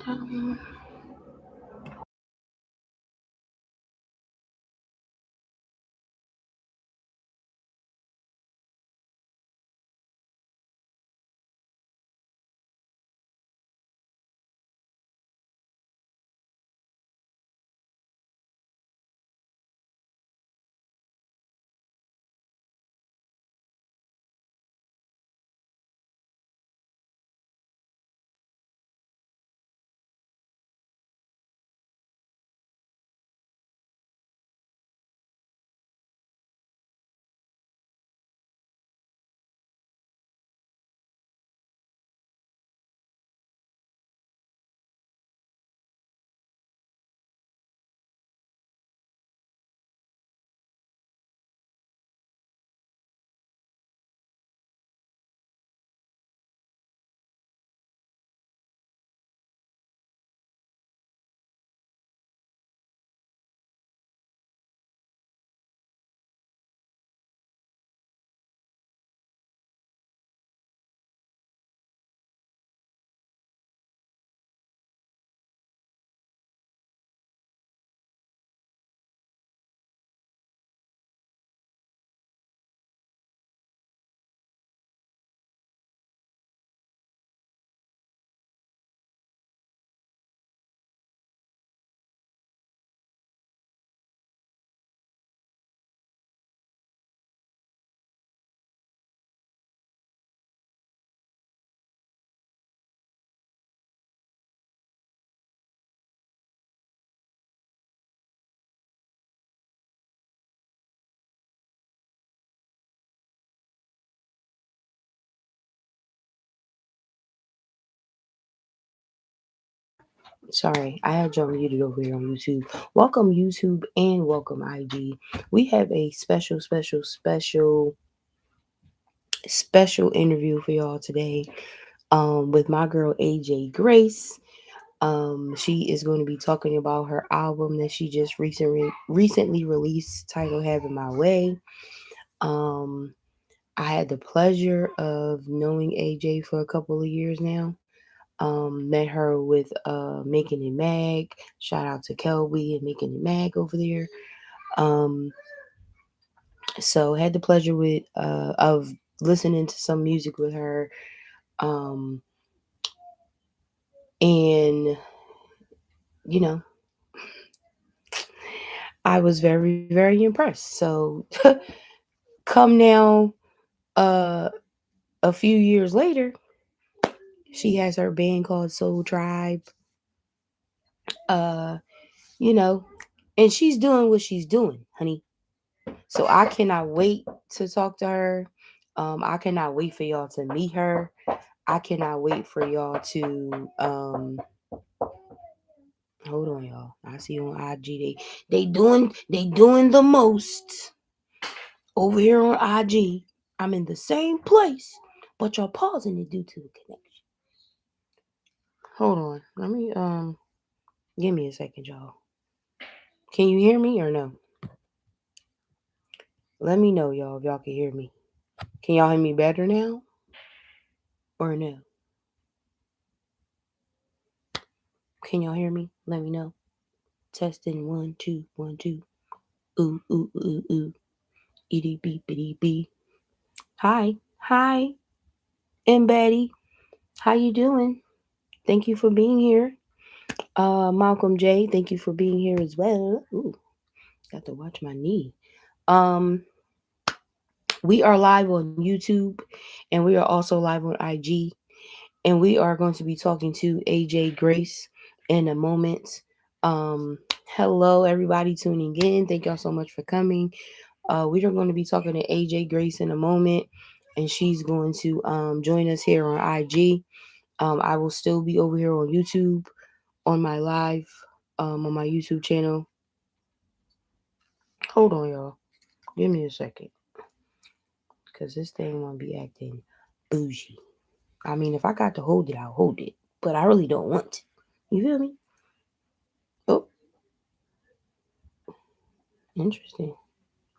Um, Sorry, I had y'all muted over here on YouTube. Welcome YouTube and welcome IG. We have a special interview for y'all today. With my girl AJ Grayce. She is going to be talking about her album that she just recently released, titled "Having My Way." Um, I had the pleasure of knowing AJ for a couple of years now. Met her with Making It Mag. Shout out to Kelby and Making It Mag over there. Um, so had the pleasure of listening to some music with her. Um, and you know, I was very impressed. So come now, uh, a few years later, she has her band called Soul Tribe. Uh, you know, and she's doing what she's doing, honey. So I cannot wait to talk to her. I cannot wait for y'all to meet her. I cannot wait for y'all to hold on, y'all. I see on IG they doing the most over here on IG. I'm in the same place, but y'all pausing it due to the connection. Hold on. Let me give me a second, y'all. Can you hear me or no? Let me know, y'all, if y'all can hear me. Can y'all hear me better now or no? Can y'all hear me? Let me know. Testing 1 2 1 2. Ooh ooh ooh ooh. Itty beep bitty bee. Hi, and Betty. How you doing? Thank you for being here. Malcolm J. Thank you for being here as well. Ooh, got to watch my knee. Um, we are live on YouTube, and we are also live on IG. And we are going to be talking to AJ Grayce in a moment. Hello, everybody tuning in. Thank y'all so much for coming. We are going to be talking to AJ Grayce in a moment, and she's going to join us here on IG. I will still be over here on YouTube on my live on my YouTube channel. Hold on, y'all. Give me a second, cause this thing won't be acting bougie. I mean, if I got to hold it, I'll hold it, but I really don't want to. You feel me? Oh, interesting.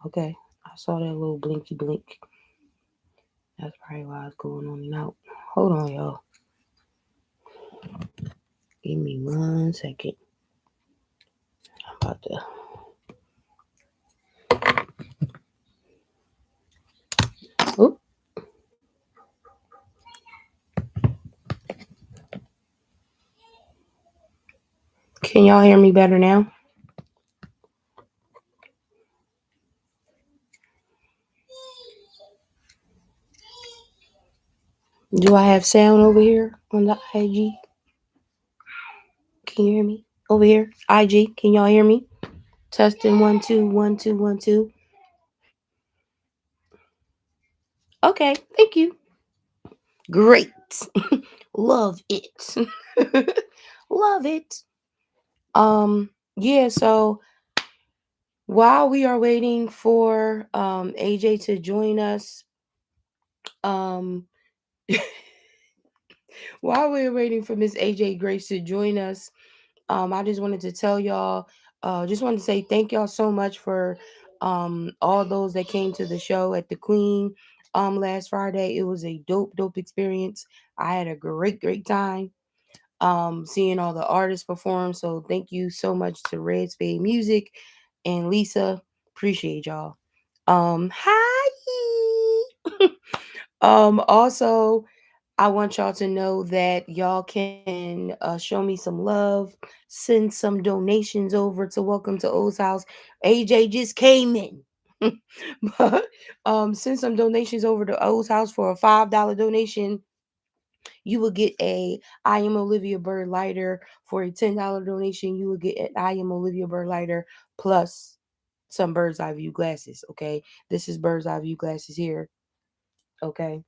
Okay, I saw that little blinky blink. That's probably why it's going on and out. Hold on, y'all. Give me 1 second. I'm about to. Oh, can y'all hear me better now? Do I have sound over here on the IG? Can you hear me? Over here, IG. Can y'all hear me? Testing 1 2 1 2 1 2. Okay, thank you. Great. Love it. Love it. Yeah, so while we are waiting for AJ to join us, um while we're waiting for Miss AJ Grayce to join us, I just wanted to tell y'all, just wanted to say thank y'all so much for all those that came to the show at the Queen last Friday. It was a dope experience. I had a great time seeing all the artists perform. So thank you so much to Red Spade Music and Lisa. Appreciate y'all. Hi. Also, I want y'all to know that y'all can show me some love, send some donations over to Welcome to O's House. AJ just came in. But send some donations over to O's House for a $5 donation. You will get a I Am Olivia Bird lighter. For a $10 donation. You will get an I Am Olivia Bird lighter plus some bird's eye view glasses. Okay, this is bird's eye view glasses here. Okay.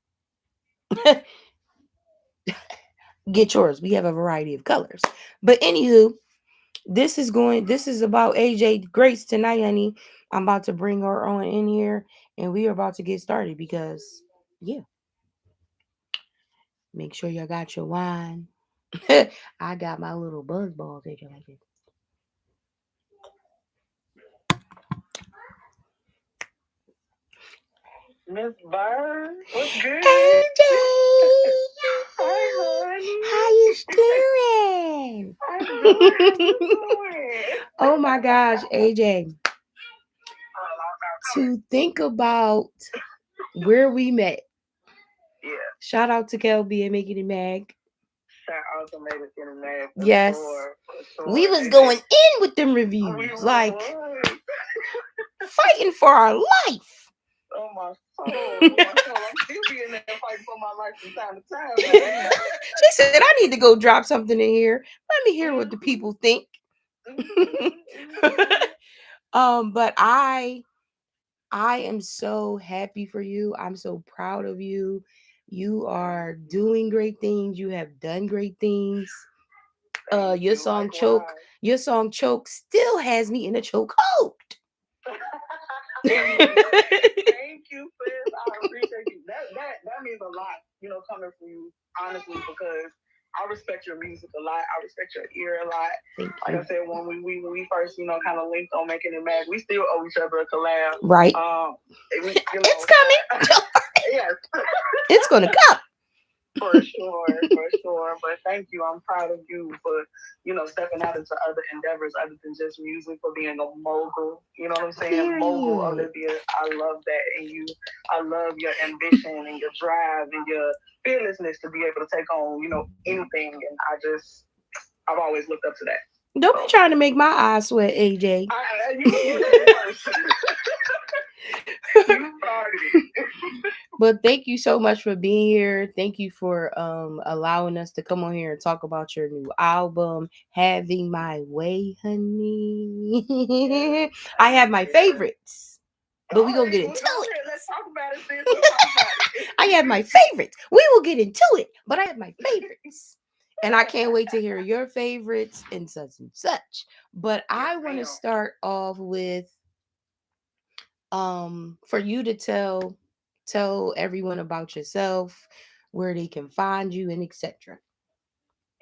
Get yours. We have a variety of colors. But anywho, this is about AJ Grayce tonight, honey. I'm about to bring her on in here and we are about to get started because yeah, make sure y'all got your wine. I got my little buzz balls that you like it. Miss Bird, what's good? AJ, Hi, honey. how you doing? I'm good. How you doing? Oh my gosh, AJ. To think about where we met. Yeah. Shout out to Kelby and Making It Mag. Shout out to Made It Internet for Yes. sure. For sure. We was going in with them reviews. We Like was. fighting for our life. Oh, my soul. My soul. I'm still being there fighting for my life from time to time. But, you know. She said, I need to go drop something in here. Let me hear what the people think. But I am so happy for you. I'm so proud of you. You are doing great things. You have done great things. Your song Choke, your song Choke still has me in a chokehold. Thank you, sis. I appreciate you. That means a lot, coming from you, honestly, because I respect your music a lot. I respect your ear a lot. Like I said, when we first, kind of linked on Making It Mad, we still owe each other a collab. Right. It's coming. Yes. It's gonna come. For sure. But thank you. I'm proud of you for, stepping out into other endeavors other than just music, for being a mogul. You know what I'm saying? Period. Mogul Olivia. I love that in you. I love your ambition and your drive and your fearlessness to be able to take on, anything. And I've always looked up to that. Don't be trying to make my eyes sweat, AJ. You did it first. You started it. But thank you so much for being here. Thank you for allowing us to come on here and talk about your new album, Having My Way, honey. I have my favorites. But we're gonna get into it. Let's talk about it, sis. Let's talk about it. I have my favorites. We will get into it, but I have my favorites. And I can't wait to hear your favorites and such. But I want to start off with for you to tell everyone about yourself, where they can find you and etc.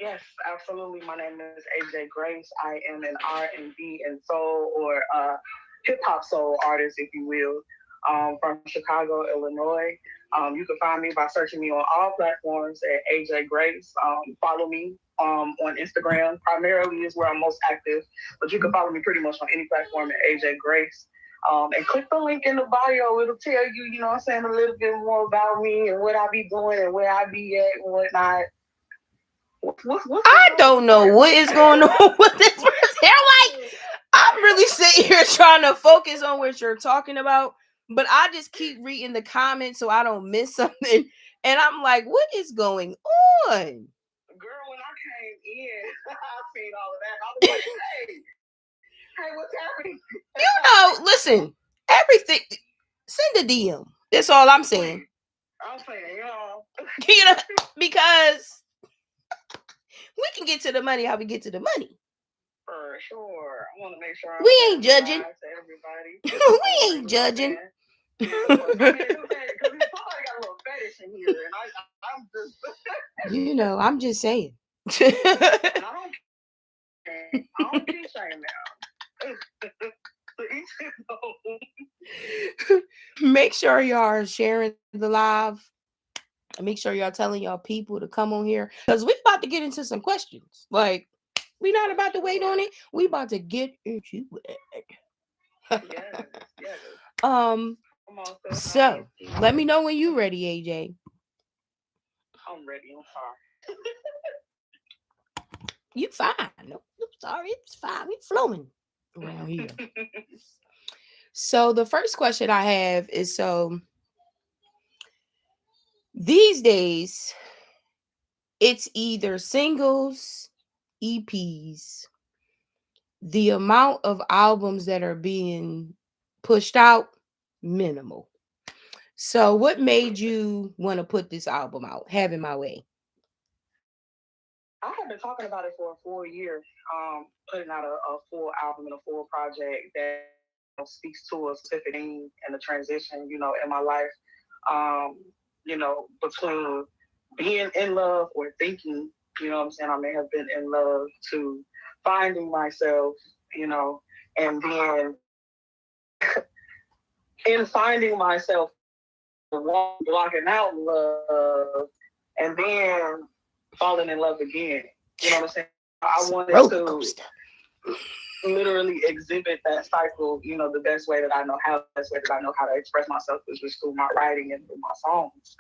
Yes, absolutely. My name is AJ Grayce. I am an R&B and soul, or hip hop soul artist, if you will, from Chicago, Illinois. You can find me by searching me on all platforms at AJ Grayce. Follow me on Instagram. Primarily is where I'm most active, but you can follow me pretty much on any platform at AJ Grayce. And click the link in the bio. It'll tell you, you know what I'm saying, a little bit more about me and what I be doing and where I be at and whatnot. I don't know what is going on with this person. I'm really sitting here trying to focus on what you're talking about, but I just keep reading the comments so I don't miss something. And I'm like, what is going on? Girl, when I came in, I seen all of that. I was like, hey, what's happening? Listen, everything. Send a DM. That's all I'm saying. I'm saying, because we can get to the money how we get to the money. For sure. I want to make sure we ain't judging. To everybody. We ain't judging. Somebody got a little fetish in here, and I'm just. I'm just saying. And I don't keep saying now. Make sure y'all are sharing the live. Make sure y'all telling y'all people to come on here because we about to get into some questions. Like, we not about to wait on it. We about to get into it. Yes. So let me know when you ready, AJ. I'm ready. I'm sorry. You fine. No, sorry. It's fine. We flowing around here. So the first question I have is, so these days it's either singles, EPs, the amount of albums that are being pushed out, minimal. So what made you want to put this album out, Having My Way? I have been talking about it for a full year, putting out a full album and a full project that speaks to a specific thing and the transition, in my life, between being in love or thinking, what I'm saying, I may have been in love, to finding myself, and then in finding myself, blocking out love, and then falling in love again. You know what I'm saying? I wanted to literally exhibit that cycle, the best way that I know how, to express myself is just through my writing and through my songs.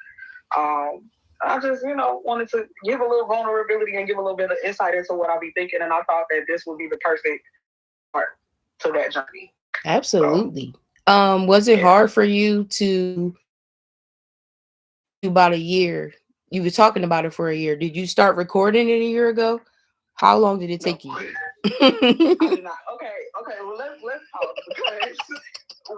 I just, wanted to give a little vulnerability and give a little bit of insight into what I'll be thinking, and I thought that this would be the perfect part to that journey. Absolutely. Was it hard for you to about a year? You were talking about it for a year. Did you start recording it a year ago? How long did it take you? I did not. Okay. Well, let's talk, because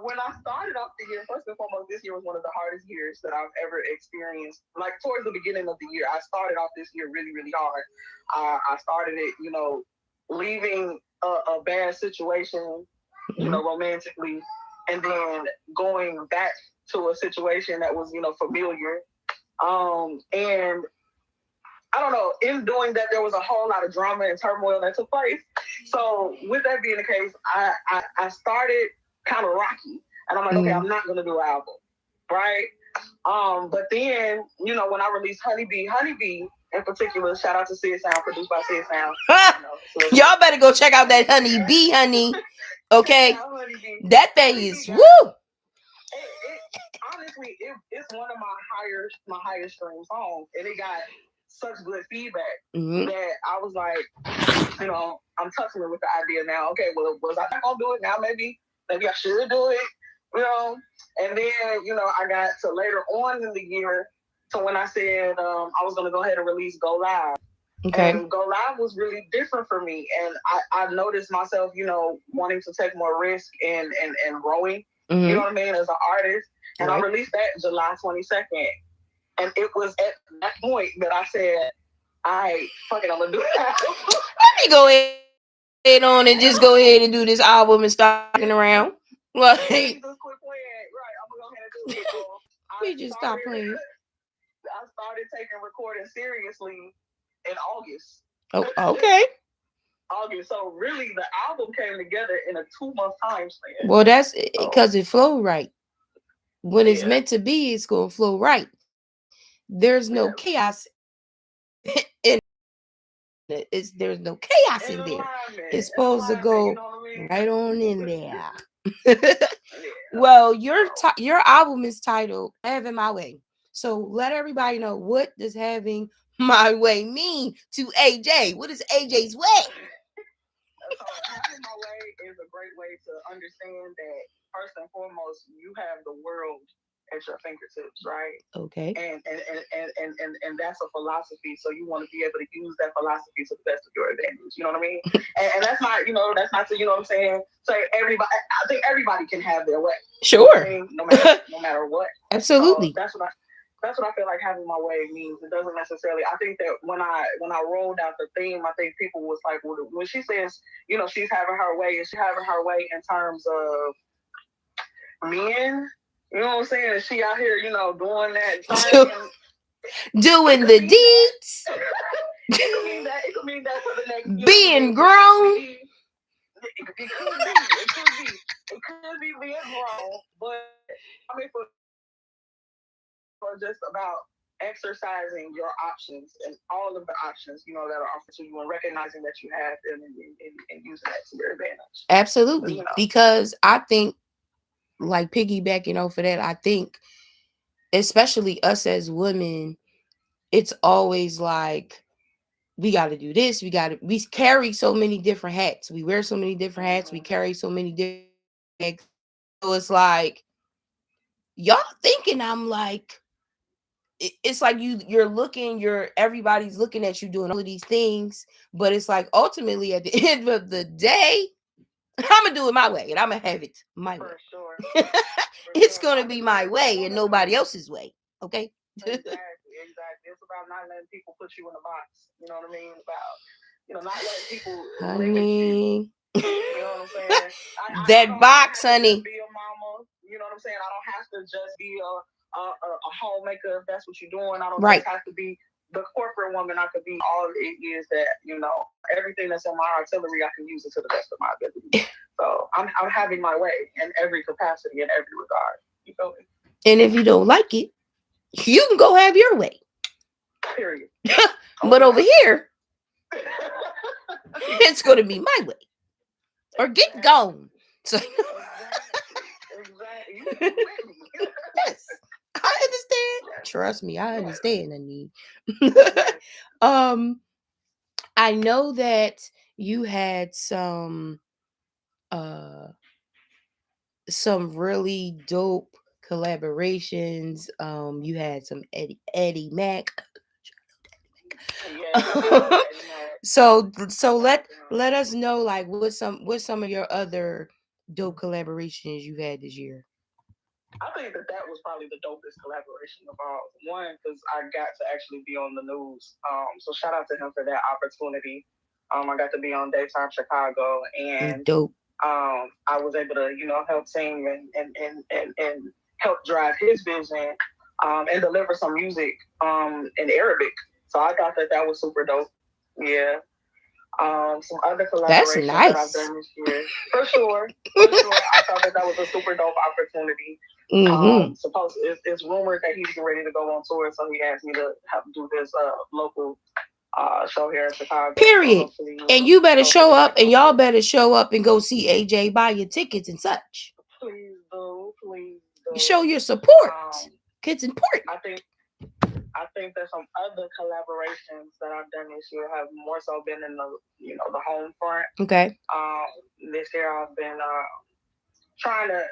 when I started off the year, first and foremost, this year was one of the hardest years that I've ever experienced. Like, towards the beginning of the year, I started off this year really, really hard. I started it, leaving a bad situation, romantically, and then going back to a situation that was, familiar. And I don't know, in doing that, there was a whole lot of drama and turmoil that took place. So with that being the case, I started kind of rocky. And I'm like, okay, I'm not going to do an album, right? But then, when I released Honeybee in particular, shout out to Sid Sound, produced by Sid Sound. Y'all better go check out that Honeybee, honey. Okay? That thing is, woo! Honestly, it's one of my highest stream songs, and it got such good feedback that I was like, I'm tussling with the idea now. Okay, well, was I not gonna do it now? Maybe I should do it, And then, I got to later on in the year to when I said I was gonna go ahead and release Go Live. Okay. And Go Live was really different for me, and I noticed myself, wanting to take more risk and growing. You know what I mean, as an artist. And I released that July 22nd. And it was at that point that I said, I'm gonna do it. Let me go ahead on and just go ahead and do this album and start looking around. Like, just quit playing. Right, I'm gonna go ahead and do it. So we just stopped playing. I started taking recording seriously in August. Oh, okay. August. So really, the album came together in a 2-month time span. Well, that's because it flowed right. When it's meant to be, it's gonna flow right. There's no chaos in there's no chaos In in there. alignment. It's In supposed to alignment. You go know what I mean? right on in there. Yeah. Well, So, your album is titled "Having My Way." So let everybody know, what does having my way mean to AJ? What is AJ's way? so having my way is a great way to understand that first and foremost, you have the world at your fingertips, right? Okay. And that's a philosophy. So you want to be able to use that philosophy to the best of your advantage. You know what I mean? And that's not, that's not to, what I'm saying. Say everybody. I think everybody can have their way. You know what I Sure. mean? No matter what. So Absolutely. that's what I feel like having my way means. It doesn't necessarily. I think that when I rolled out the theme, I think people was like, well, when she says, she's having her way, is she having her way in terms of men? You know what I'm saying? Is she out here, doing that thing? And it Doing could the mean that. deeds. It could mean that. It could mean that for the next, Being grown. it could be. It could be. It could be being grown, but I mean, for just about exercising your options and all of the options, that are offered to you, and recognizing that you have them, and using that to your advantage. So, Absolutely. Because I think, like, piggybacking off of that, I think, especially us as women, it's always like, we got to do this. We carry so many different hats. We wear so many different hats. We carry so many different bags. So it's like, y'all thinking I'm like, it's like everybody's looking at you doing all of these things, but it's like, ultimately at the end of the day, I'm gonna do it my way, and I'm gonna have it my way. for sure. For It's sure. No, gonna I be think my that's way one and of the nobody else's way. Okay. exactly. It's about not letting people put you in a box. You know what I mean? About not letting people limit you. Honey. You know what I'm saying? I That don't box, have to just honey. be a mama. You know what I'm saying? I don't have to just be a homemaker if that's what you're doing. I don't just Right. have to be the corporate woman. I could be all it is that everything that's in my artillery. I can use it to the best of my ability. So I'm having my way in every capacity, in every regard. You feel me? And if you don't like it, you can go have your way. Period. But Over over that. here, it's gonna be my way. Or get Exactly. gone. So Exactly. You with me? yes, I understand. Yes. Trust me, I Yes. understand, Annie. Yes. um, I know that you had uh some really dope collaborations. You had some Eddie Mac. Yes. Shout out to Eddie Mac. So Shout out to him. let us know, like, what's some of your other dope collaborations you had this year. I think that was probably the dopest collaboration of all. One, because I got to actually be on the news. So shout out to him for that opportunity. I got to be on Daytime Chicago, and Dope. I was able to, help sing and help drive his vision, and deliver some music in Arabic. So I thought that was super dope. Yeah. Some other That's collaborations that I've nice. done this year, for sure, for sure. I thought that was a super dope opportunity. Mm-hmm. It's rumored that he's getting ready to go on tour, so he asked me to help do this local show here in Chicago. So Period. hopefully, And you better hopefully show that up, and goes y'all through. better show up and go see AJ, buy your tickets and such. Please do. Show your support. Um, It's important. I think there's some other collaborations that I've done this year have more so been in the home front. Okay. Um, this year I've been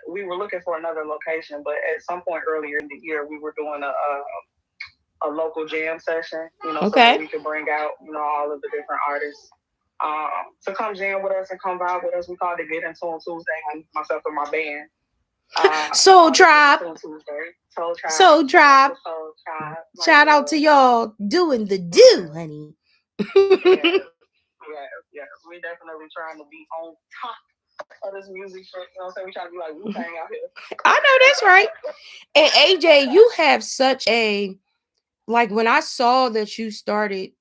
we were looking for another location, but at some point earlier in the year we were doing a local jam session, so that Okay. we could bring out all of the different artists to come jam with us and come vibe with us. We called it Get Into on Tuesday, and myself and my band. We Soul called it Get Tribe. Into on Tuesday. Soul Tribe. Soul Shout out Tribe. to Soul Tribe. Like Shout out to love. y'all doing the do, Yes. honey. Yes. Yes. We definitely trying to be on top of this music shit. You know what I'm saying? We trying to be like Wu-Tang out here. I know that's right. And AJ, you have such a, like, when I saw that you started,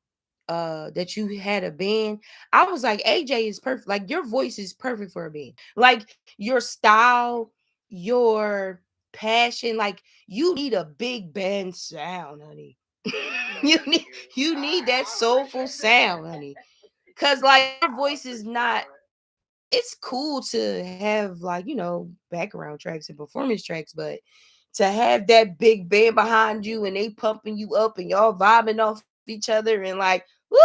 that you had a band, I was like, AJ is perfect. Like, your voice is perfect for a band. Like, your style, your passion, like, you need a big band sound, honey. you Thank need you. you need that I soulful appreciate sound, honey. Cause like your I voice is appreciate not. that. It's cool to have like background tracks and performance tracks, but to have that big band behind you and they pumping you up and y'all vibing off each other and like, woo,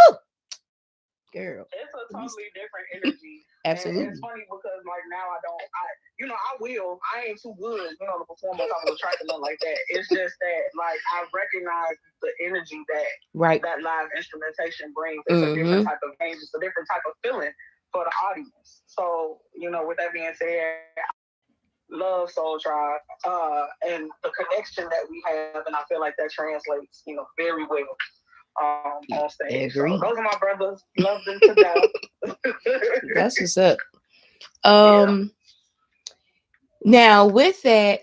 girl, It's a let me totally different energy. And it's absolutely. funny because like now I will. I ain't too good, to perform on top of the track and nothing like that. It's just that like I recognize the energy that Right. that live instrumentation brings. It's a different Mm-hmm. type of range. It's a different type of feeling for the audience. So, with that being said, love Soul Tribe, and the connection that we have, and I feel like that translates, very well on stage. So those Agree. are my brothers. Love them to death. That's what's up. Yeah. Um Now with that,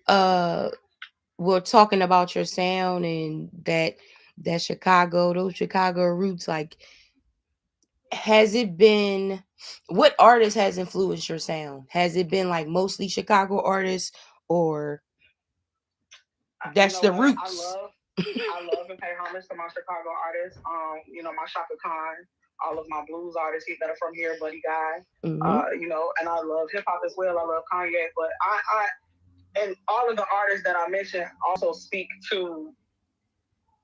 uh we're talking about your sound and that Chicago, those Chicago roots. Like, has it been what artist has influenced your sound? Has it been like mostly Chicago artists, or You that's know the what? roots? I love and pay homage to my Chicago artists. My Shaka Khan, all of my blues artists that are from here, Buddy Guy. Mm-hmm. And I love hip hop as well. I love Kanye, but and all of the artists that I mentioned also speak to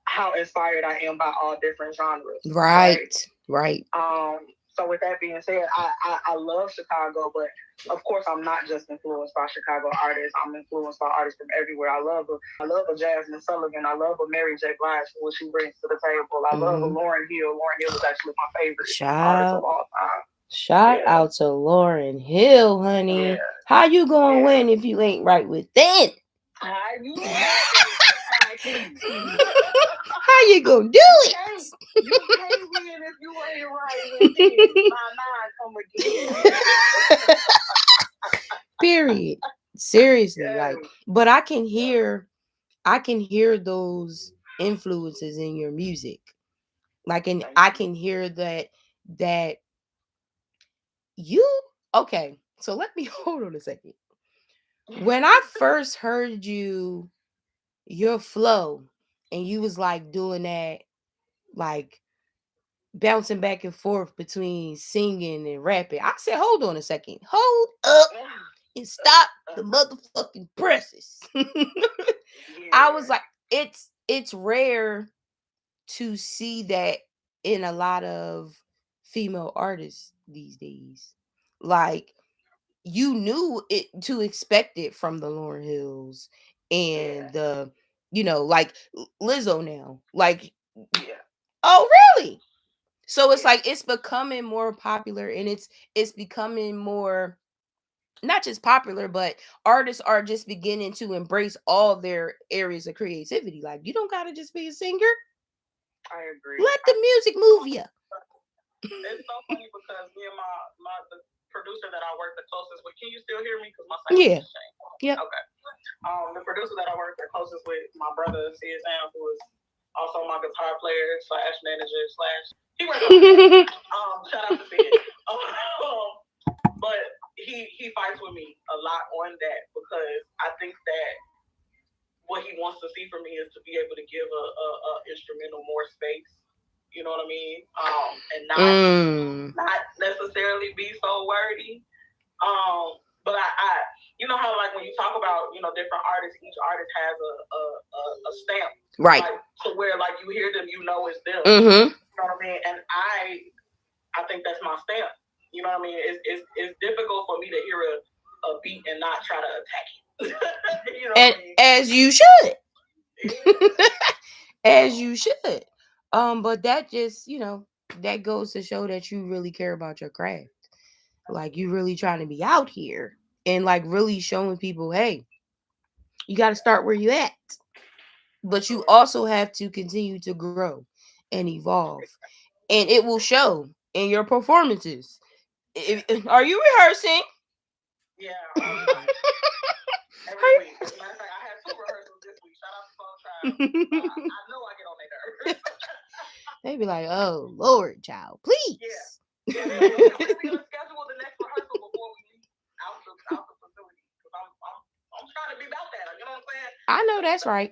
how inspired I am by all different genres, right? Right, right. Um, so with that being said, I love Chicago, but of course I'm not just influenced by Chicago artists. I'm influenced by artists from everywhere. I love a Jasmine Sullivan. I love a Mary J. Blige for what she brings to the table. I love a Mm-hmm. Lauren Hill. Lauren Hill is actually my favorite artist of Shout, all time. shout Yeah, out to Lauren Hill, honey. yeah, How you gonna yeah. win if you ain't right within? How you know exactly? How you gonna do You it? can't. You can't win if you ain't right within. Nah, come again. Period. Seriously, like, Yes. but I can hear those influences in your music. Like, and Thank I you. can hear that you okay. So let me hold on a second. When I first heard your flow and you was like doing that, like bouncing back and forth between singing and rapping, I said, hold on a second. Hold up and stop the motherfucking presses. I was Yeah, like, it's rare to see that in a lot of female artists these days. Like, you knew it to expect it from the Lauren Hills yeah, and the like Lizzo now. Like, yeah, oh really? So it's yeah. like it's becoming more popular, and it's becoming more not just popular, but artists are just beginning to embrace all their areas of creativity. Like, you don't gotta just be a singer. I agree. Let the music move you. It's so funny because me and my the producer that I work the closest with. Can you still hear me? Because my sound Yeah. just changed. Yep. Okay. The producer that I work the closest with, my brother CSM, who is also my guitar player slash manager slash he wears a lot of hats. Shout out to Sid. But he fights with me a lot on that because I think that what he wants to see from me is to be able to give a instrumental more space. You know what I mean? And not necessarily be so wordy. But I you know how like when you talk about different artists, each artist has a stamp, Right. like to where like you hear them, it's them. Mm-hmm. You know what I mean? And I think that's my stamp. You know what I mean? It's difficult for me to hear a beat and not try to attack it. You know And what I mean? as you should. Yeah. As you should. But that just, that goes to show that you really care about your craft. Like, you really trying to be out here and like really showing people, hey, you got to start where you at. But you also have to continue to grow and evolve. And it will show in your performances. Are you rehearsing? Yeah, all the time. Every week. As a matter of fact, I had 2 rehearsals this week. Shout out to Soul Tribe. I know I get on their nerves. They be like, oh Lord, child, Yeah. please. Yeah, so when are we gonna schedule the next rehearsal before we leave out the facility? Because I'm trying to be about that. You know what I'm saying? I know that's right.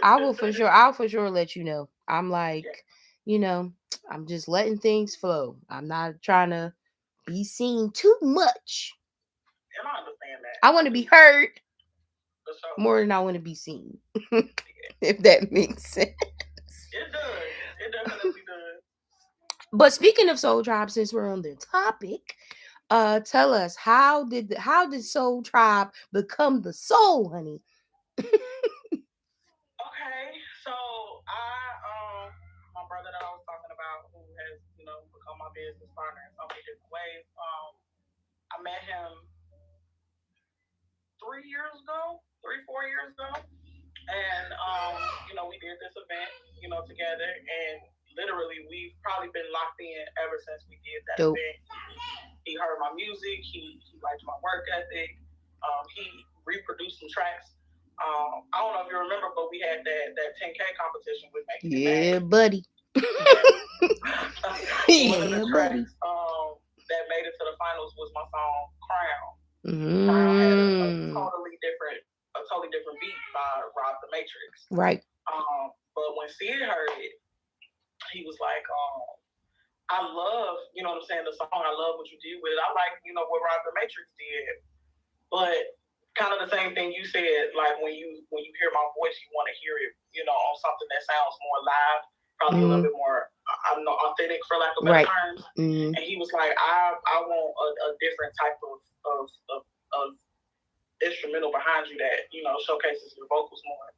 I will for sure. I'll for sure let you know. I'm like, you know, I'm just letting things flow. I'm not trying to be seen too much. And I understand that. I want to be heard For sure. more than I want to be seen. If that makes sense. It does. It definitely does. But speaking of Soul Tribe, since we're on the topic, tell us how did Soul Tribe become the Soul, honey? Okay, so my brother that I was talking about, who has become my business partner in so many different ways. I met him 3 years ago, 4 years ago, and we did this event, together, and literally we've probably been locked in ever since we did that Dope. event. He heard my music, he liked my work ethic, he reproduced some tracks. I don't know if you remember, but we had that 10K competition with Making It Yeah, Bad. buddy. One of the Yeah, buddy. tracks that made it to the finals was my song Crown. Crown had Mm. a totally different beat by Rob the Matrix. Right. But when Sid heard it, he was like, I love, what I'm saying, the song. I love what you did with it. I like, what Rob the Matrix did. But kind of the same thing you said, like when you hear my voice, you want to hear it, on something that sounds more live, probably a little bit more, I don't know, authentic, for lack of better terms. And he was like, I want a different type of instrumental behind you that showcases your vocals more.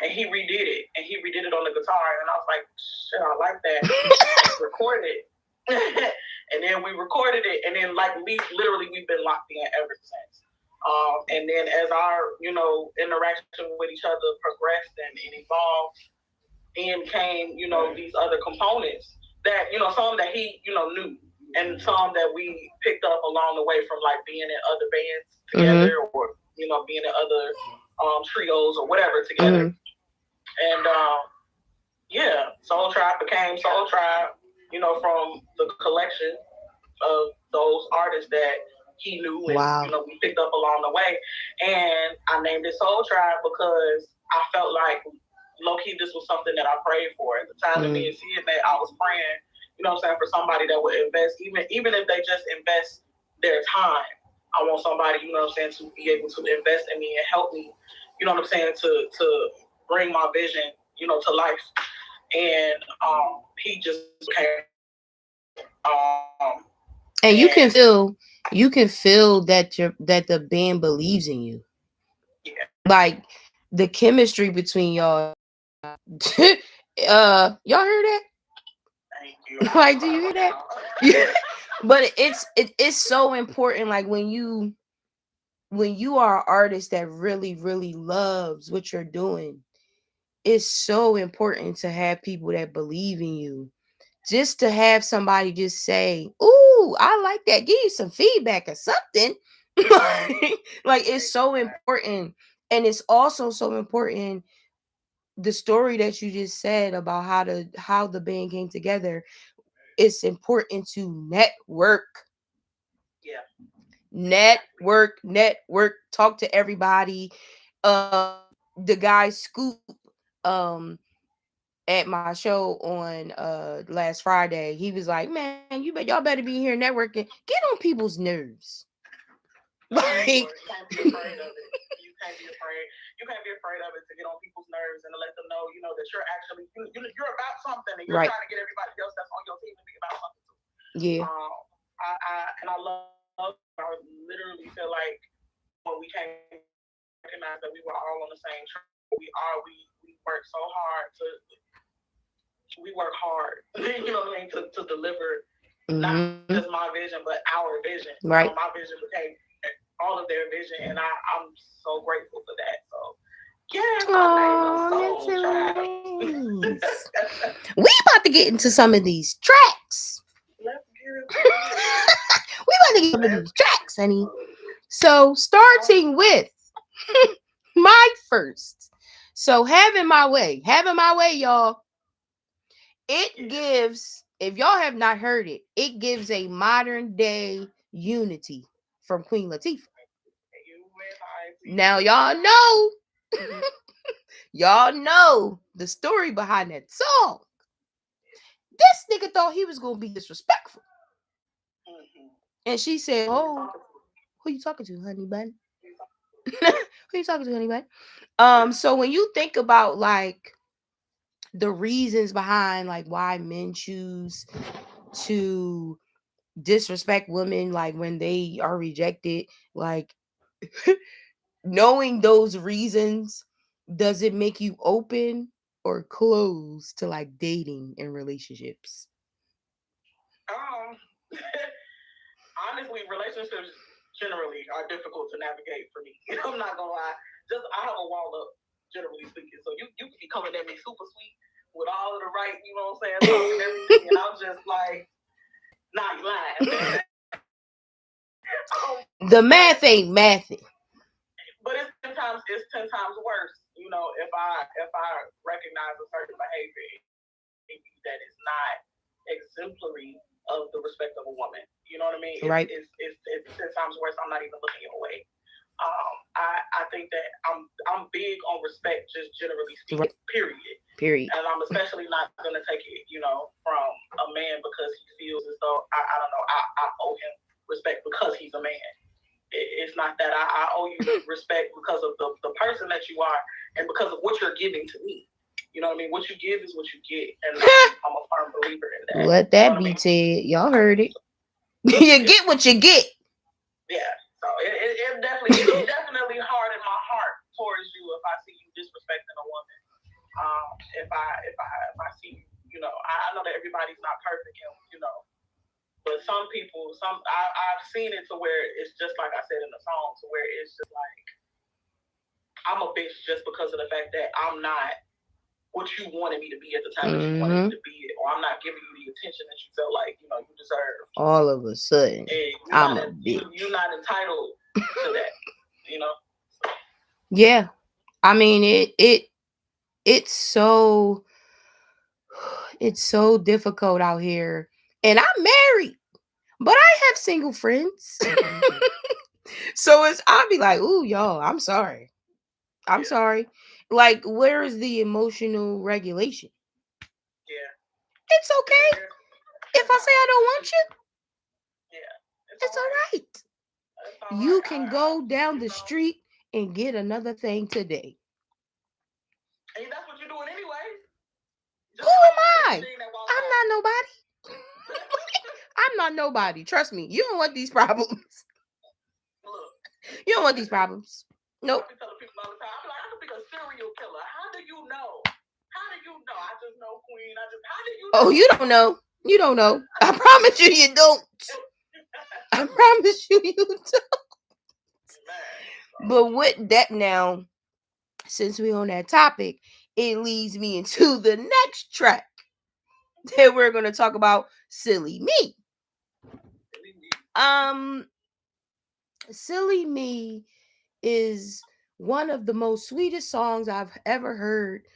And he redid it, on the guitar, and I was like, shit, I like that. Recorded it. And then we recorded it, and then like we've been locked in ever since. And then as our interaction with each other progressed and evolved, in came these other components that some that he knew, and some that we picked up along the way from like being in other bands together, or being in other trios or whatever together. And yeah, Soul Tribe became Soul Tribe, from the collection of those artists that he knew, and we picked up along the way. And I named it Soul Tribe because I felt like low key this was something that I prayed for at the time. That me and Sia met, I was praying, for somebody that would invest, even if they just invest their time. I want somebody, to be able to invest in me and help me, to bring my vision, to life. And he just came. And you can feel that the band believes in you. Yeah. Like the chemistry between y'all. Y'all heard that? Thank you. Like, do you hear that? Yeah. But it's so important. Like when you are an artist that really, really loves what you're doing, it's so important to have people that believe in you. Just to have somebody just say, "Ooh, I like that," give you some feedback or something. Like it's so important. And it's also so important, the story that you just said about how the band came together. It's important to network. Yeah. Network, talk to everybody. The guy Scoop, um at my show on last Friday, he was like, "Man, y'all better be here networking. Get on people's nerves." Like you can't be afraid of it. You can't be afraid. You can't be afraid of it, to get on people's nerves and to let them know, that you're actually you're about something, and you're trying to get everybody else that's on your team to be about something too. Yeah. I love. I literally feel like when we came to recognize that we were all on the same track. We work so hard we work hard. You know what I mean, to deliver not just my vision, but our vision. Right. My vision became all of their vision, and I'm so grateful for that. So yeah, my name is Soul Tribe. We about to get into some of these tracks. Let's get into it. We about to get some of these tracks, honey. So starting with my first. So having my way, y'all. It gives, if y'all have not heard it, it gives a modern day unity from Queen Latifah. Now y'all know Y'all know the story behind that song. This nigga thought he was gonna be disrespectful. Mm-hmm. And she said, oh, who you talking to, honey bun? Who you talking to, honey bun? So when you think about like the reasons behind like why men choose to disrespect women, like when they are rejected, like knowing those reasons, does it make you open or closed to like dating and relationships? Um, honestly, relationships generally are difficult to navigate for me. I'm not gonna lie. Just I have a wall up, generally speaking. So you can be coming at me super sweet with all of the right, you know what I'm saying, talk and everything, and I'm just like, nah, you lying. The math ain't mathy. But it's 10 times worse, you know, if I recognize a certain behavior in you that is not exemplary of the respect of a woman. You know what I mean? Right. It's 10 times worse. I'm not even looking your way. I think that I'm big on respect, just generally speaking. Right. Period. Period. And I'm especially not gonna take it, you know, from a man because he feels as though I don't know I owe him respect because he's a man. It's not that I owe you respect because of the person that you are and because of what you're giving to me. You know what I mean? What you give is what you get, and I'm a firm believer in that. Let that be said. Y'all heard it. You get what you get. Yeah. So it definitely hardened my heart towards you if I see you disrespecting a woman. If I see you, you know, I know that everybody's not perfect, and you know, but some people, I've seen it to where it's just like I said in the song, to where it's just like I'm a bitch just because of the fact that I'm not what you wanted me to be at the time that you wanted me to be, or I'm not giving you the attention that you felt like you know you deserve. All of a sudden, I'm a bitch. You're not entitled to that, you know. Yeah, I mean it's so difficult out here, and I'm married, but I have single friends. So I'll be like, ooh, y'all, I'm sorry. I'm sorry. Like, where is the emotional regulation? Yeah. It's okay. If I say I don't want you, yeah, it's all right. You can go down the street and get another thing today. And that's what you're doing anyway. Who am I? I'm not nobody. I'm not nobody. Trust me. You don't want these problems. Look. You don't want these problems. Nope. I be telling people all the time, I'm like, I could be a serial killer. How do you know? How do you know? I just know, Queen. How do you know? Oh, you don't know. You don't know. I promise you don't. I promise you don't. But with that now, since we're on that topic, it leads me into the next track that we're going to talk about, Silly Me. Silly Me is one of the most sweetest songs I've ever heard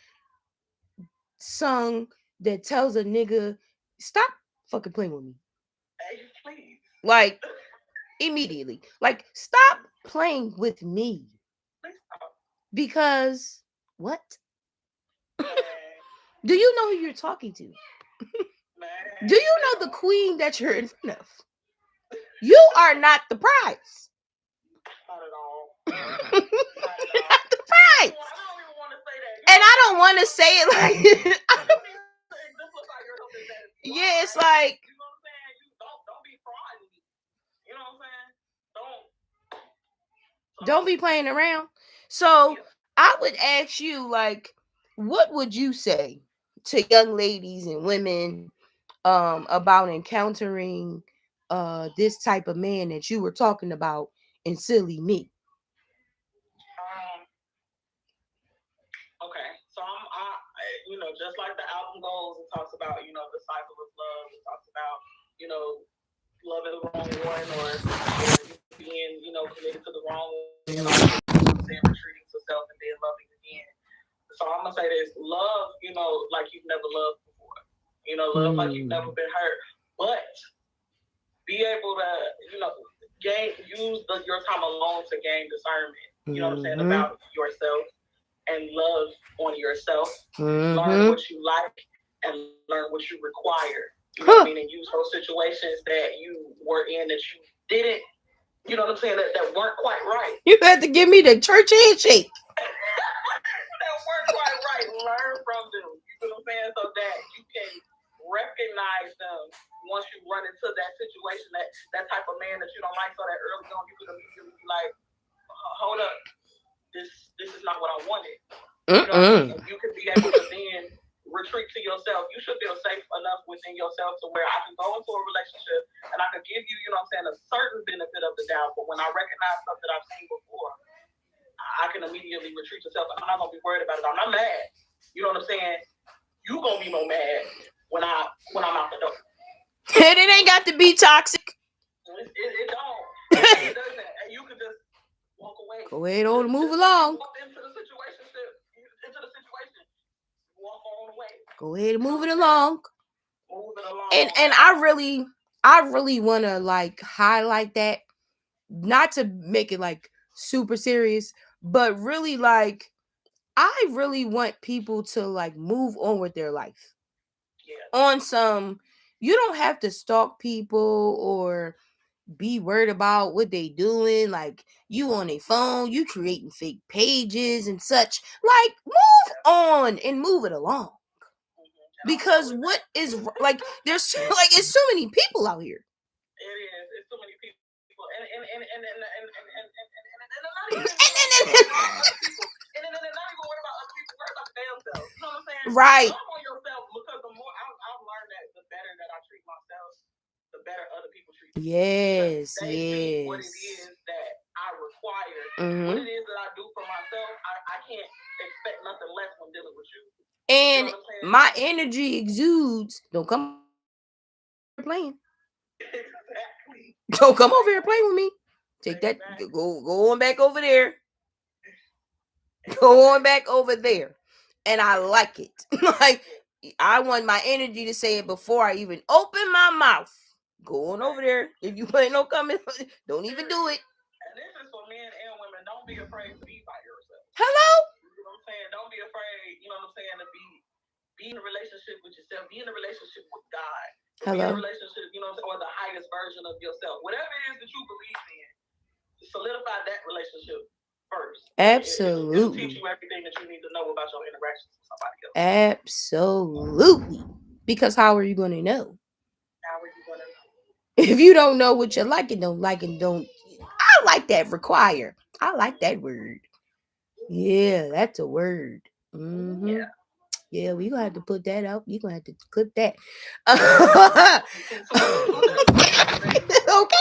sung that tells a nigga, stop fucking playing with me. Hey, please. Like, immediately. Like, stop playing with me. Because, what? Do you know who you're talking to? Do you know the queen that you're in front of? You are not the prize. Not at all. You're not the prize. I don't even want to say that. And I don't want to say it like yeah, it's like, you know what I'm saying? You don't be frauding me. You know what I'm saying? Don't be playing around. So I would ask you, like, what would you say to young ladies and women about encountering this type of man that you were talking about in Silly Me? Okay, so you know, just like the album goes, it talks about, you know, the cycle of love. It talks about, you know, loving the wrong one or being, you know, committed to the wrong one, and then retreating to self and then loving again. So I'm gonna say this: love, you know, like you've never loved before. You know, love like you've never been hurt, but be able to, you know, use your time alone to gain discernment. You know what I'm saying, about yourself. and love on yourself. Learn what you like and learn what you require. You know what I mean? And use those situations that you were in that you didn't, you know what I'm saying, that weren't quite right. You had to give me the church handshake. That weren't quite right. Learn from them. You know what I'm saying? So that you can recognize them once you run into that situation, that type of man that you don't like, so that early on you could immediately be like, hold up, this is not what I wanted. You know what I mean? You could be able to then retreat to yourself. You should feel safe enough within yourself to where I can go into a relationship and I could give you, you know what I'm saying, a certain benefit of the doubt. But when I recognize stuff that I've seen before, I can immediately retreat to self. I'm not gonna be worried about it. I'm not mad. You know what I'm saying? You gonna be more mad when I'm out the door. And it ain't got to be toxic. It don't. It doesn't. And you can just walk away. Go ahead on and move along. Walk into the situation. Walk on away. Go ahead and move it along. Move it along. And I really want to like highlight that, not to make it like super serious, but really like I really want people to like move on with their life. Yeah. On some, you don't have to stalk people or be worried about what they doing. Like you on a phone, you creating fake pages and such. Like move on and move it along. Because what is like there's like it's so many people out here. It is. It's so many people, and then they're not even worried about other people. Worried about the damn self. You know what I'm saying? Right. Love on yourself, because the more I've learned that the better that I treat myself, the better other people treat me. Yes. They see what it is that I require, what it is that I do for myself. I can't expect nothing less when dealing with you. And you know my energy exudes. Don't come over here playing. Exactly. Don't come over here playing with me. Take that. Go on back over there. Go on back over there. And I like it. Like I want my energy to say it before I even open my mouth. Go on over there. If you ain't no coming, don't even do it. And this is for men and women. Don't be afraid to be by yourself. Hello? You know what I'm saying? Don't be afraid, you know what I'm saying, to be in a relationship with yourself. Be in a relationship with God. Hello? Be in a relationship, you know what I'm saying, or the highest version of yourself. Whatever it is that you believe in, solidify that relationship first. Absolutely. It'll teach you everything that you need to know about your interactions with somebody else. Absolutely. Because how are you going to know? How are you going to know? If you don't know what you like and don't like and don't, I like that require. I like that word. Yeah, that's a word. Mm-hmm. Yeah, we gonna have to put that out. You gonna have to clip that. Okay.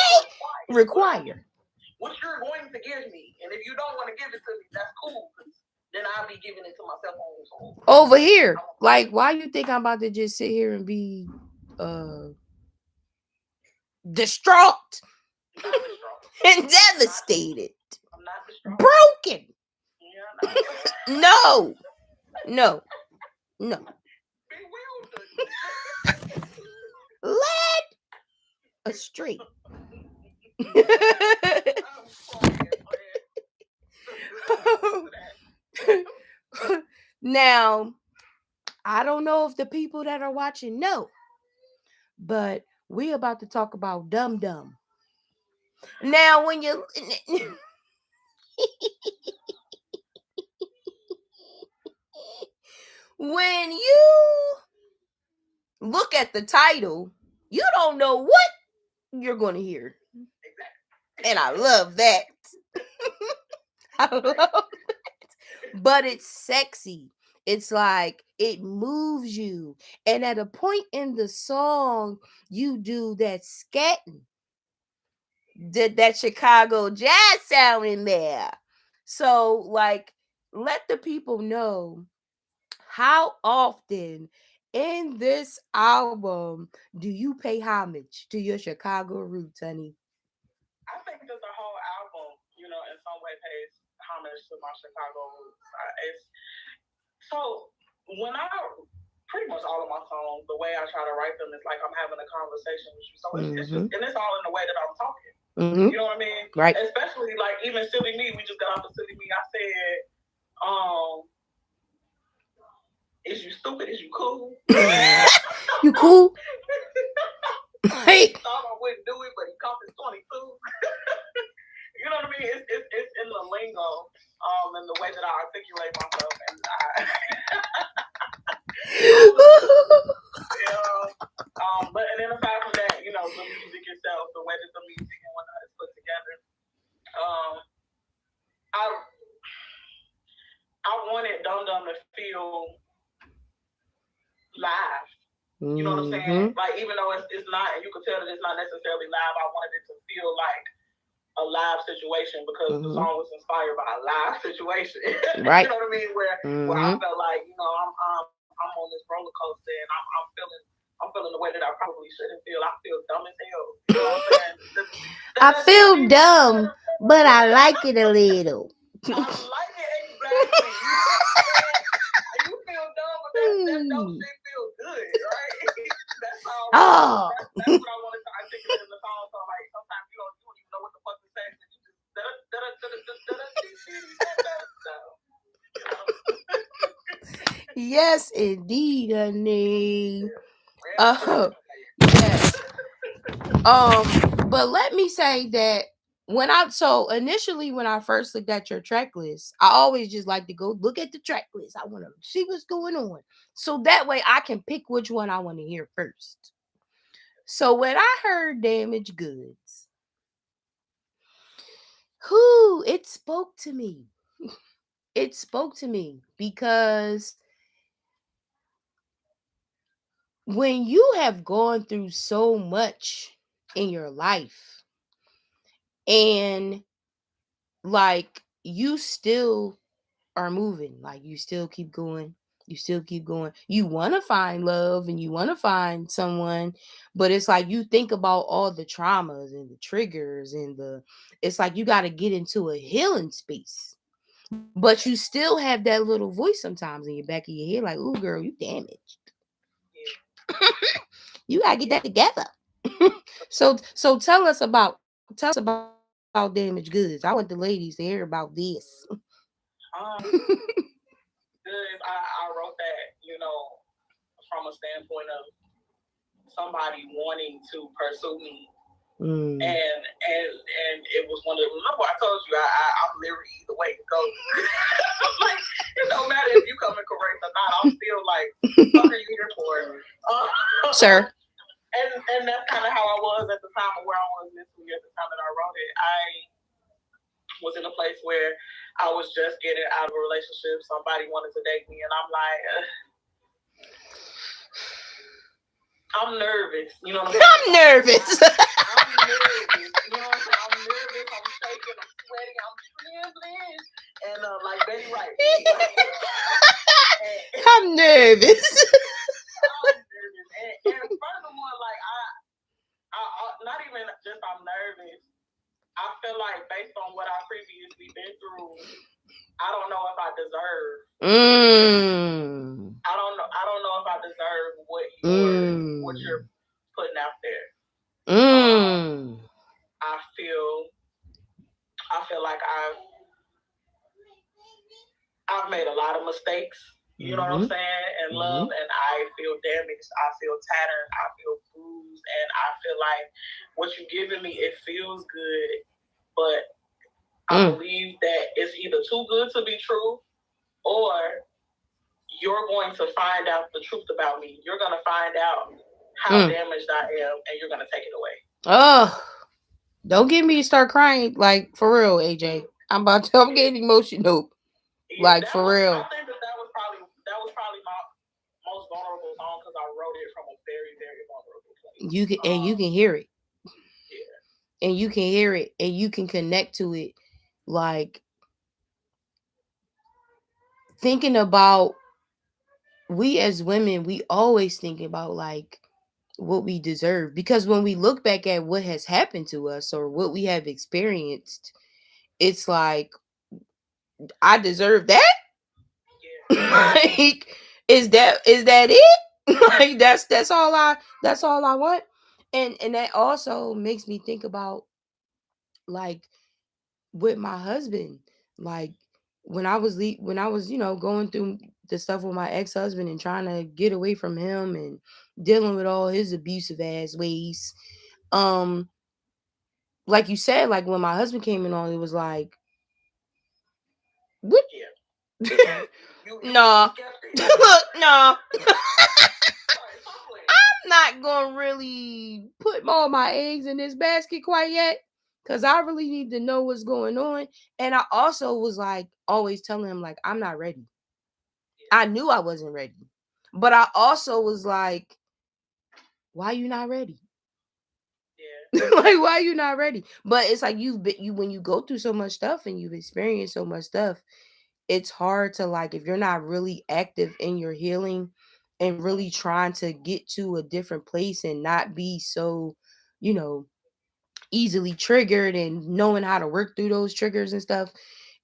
Require. What you're going to give me, and if you don't want to give it to me, that's cool. Then I'll be giving it to myself over here. Like, why you think I'm about to just sit here and be distraught and devastated? I'm not distraught. Broken. Yeah, No. Led astray. Now, I don't know if the people that are watching know, but we about to talk about dum dum. Now, when you when you look at the title, you don't know what you're going to hear. And I love that. I love that. But it's sexy. It's like it moves you. And at a point in the song, you do that scatting. That Chicago jazz sound in there. So, like, let the people know how often in this album do you pay homage to your Chicago roots, honey? I think that the whole album, you know, in some way pays homage to my Chicago roots. So when I pretty much all of my songs, the way I try to write them is like I'm having a conversation with you. So it's just, and it's all in the way that I'm talking. You know what I mean? Right. Especially like even Silly Me, we just got off of Silly Me. I said, stupid? Is you cool? You cool? Like, thought I wouldn't do it, but he comes at 22. You know what I mean? It's in the lingo, and the way that I articulate myself, and but and then aside from that, you know, the music itself, the way that the music and whatnot is put together, I I wanted Dum Dum to feel live. You know what I'm saying? Like, even though it's not, and you can tell that it's not necessarily live, I wanted it to feel like a live situation because the song was inspired by a live situation. Right. You know what I mean? Where I felt like, you know, I'm on this roller coaster and I'm feeling the way that I probably shouldn't feel. I feel dumb as hell. You know what I'm saying? I feel dumb, but I like it a little. I like it exactly. You know what I'm saying? You feel dumb, but that dumb shit feels good, right? That's how. Oh. That's what I wanted to articulate in the song. So like sometimes you don't even know what the fuck to say, and you just Yes, indeed, honey. Yes. But let me say that initially when I first looked at your track list, I always just like to go look at the track list. I want to see what's going on. So that way I can pick which one I want to hear first. So when I heard Damaged Goods, it spoke to me. It spoke to me because when you have gone through so much in your life and like you still are moving, like you still keep going, you want to find love and you want to find someone, but it's like you think about all the traumas and the triggers and it's like you got to get into a healing space, but you still have that little voice sometimes in your back of your head like, "Ooh, girl, you damaged. You gotta get that together." So tell us about Damaged Goods. I want the ladies to hear about this. Good. I wrote that, you know, from a standpoint of somebody wanting to pursue me. And it was one of the, remember I told you I'm literally either way it goes. Like, it don't matter if you coming correct or not. I'm still like, what are you here for? Sir. And that's kind of how I was at the time of where I was mentally at the time that I wrote it. I was in a place where I was just getting out of a relationship. Somebody wanted to date me, and I'm like, I'm nervous. You know what I'm saying? I'm nervous. I'm nervous. You know what I'm saying? I'm nervous. I'm shaking. I'm sweating. I'm trembling. And like Betty Wright. I'm nervous. I'm nervous. And furthermore, like I not even just I'm nervous. I feel like based on what I previously been through, I don't know if I deserve. I don't know. I don't know if I deserve what you're putting out there. I feel like I've made a lot of mistakes. You know what I'm saying? In love, and I feel damaged. I feel tattered. I feel bruised, and I feel like what you're giving me, it feels good, but I believe that it's either too good to be true, or you're going to find out the truth about me. You're going to find out how damaged I am, and you're going to take it away. Oh, don't get me to start crying, like, for real, AJ. I'm getting emotional. Like, for real. I think that was probably my most vulnerable song because I wrote it from a very, very vulnerable place. You can hear it. Yeah. And you can hear it and you can connect to it. Like, thinking about, we as women, we always think about like what we deserve, because when we look back at what has happened to us or what we have experienced, it's like, I deserve that. Like, is that it? Like, that's all I want. And that also makes me think about, like, with my husband, like, when I was going through the stuff with my ex-husband and trying to get away from him and dealing with all his abusive ass ways. Um, like you said, like when my husband came in on, it was like, what? Yeah. Nah. Look, nah. I'm not gonna really put all my eggs in this basket quite yet. Cause I really need to know what's going on. And I also was like always telling him, like, I'm not ready. I knew I wasn't ready. But I also was like, why you not ready? Yeah. Like, why you not ready? But it's like you when you go through so much stuff and you've experienced so much stuff, it's hard to, like, if you're not really active in your healing and really trying to get to a different place and not be so, you know, easily triggered and knowing how to work through those triggers and stuff,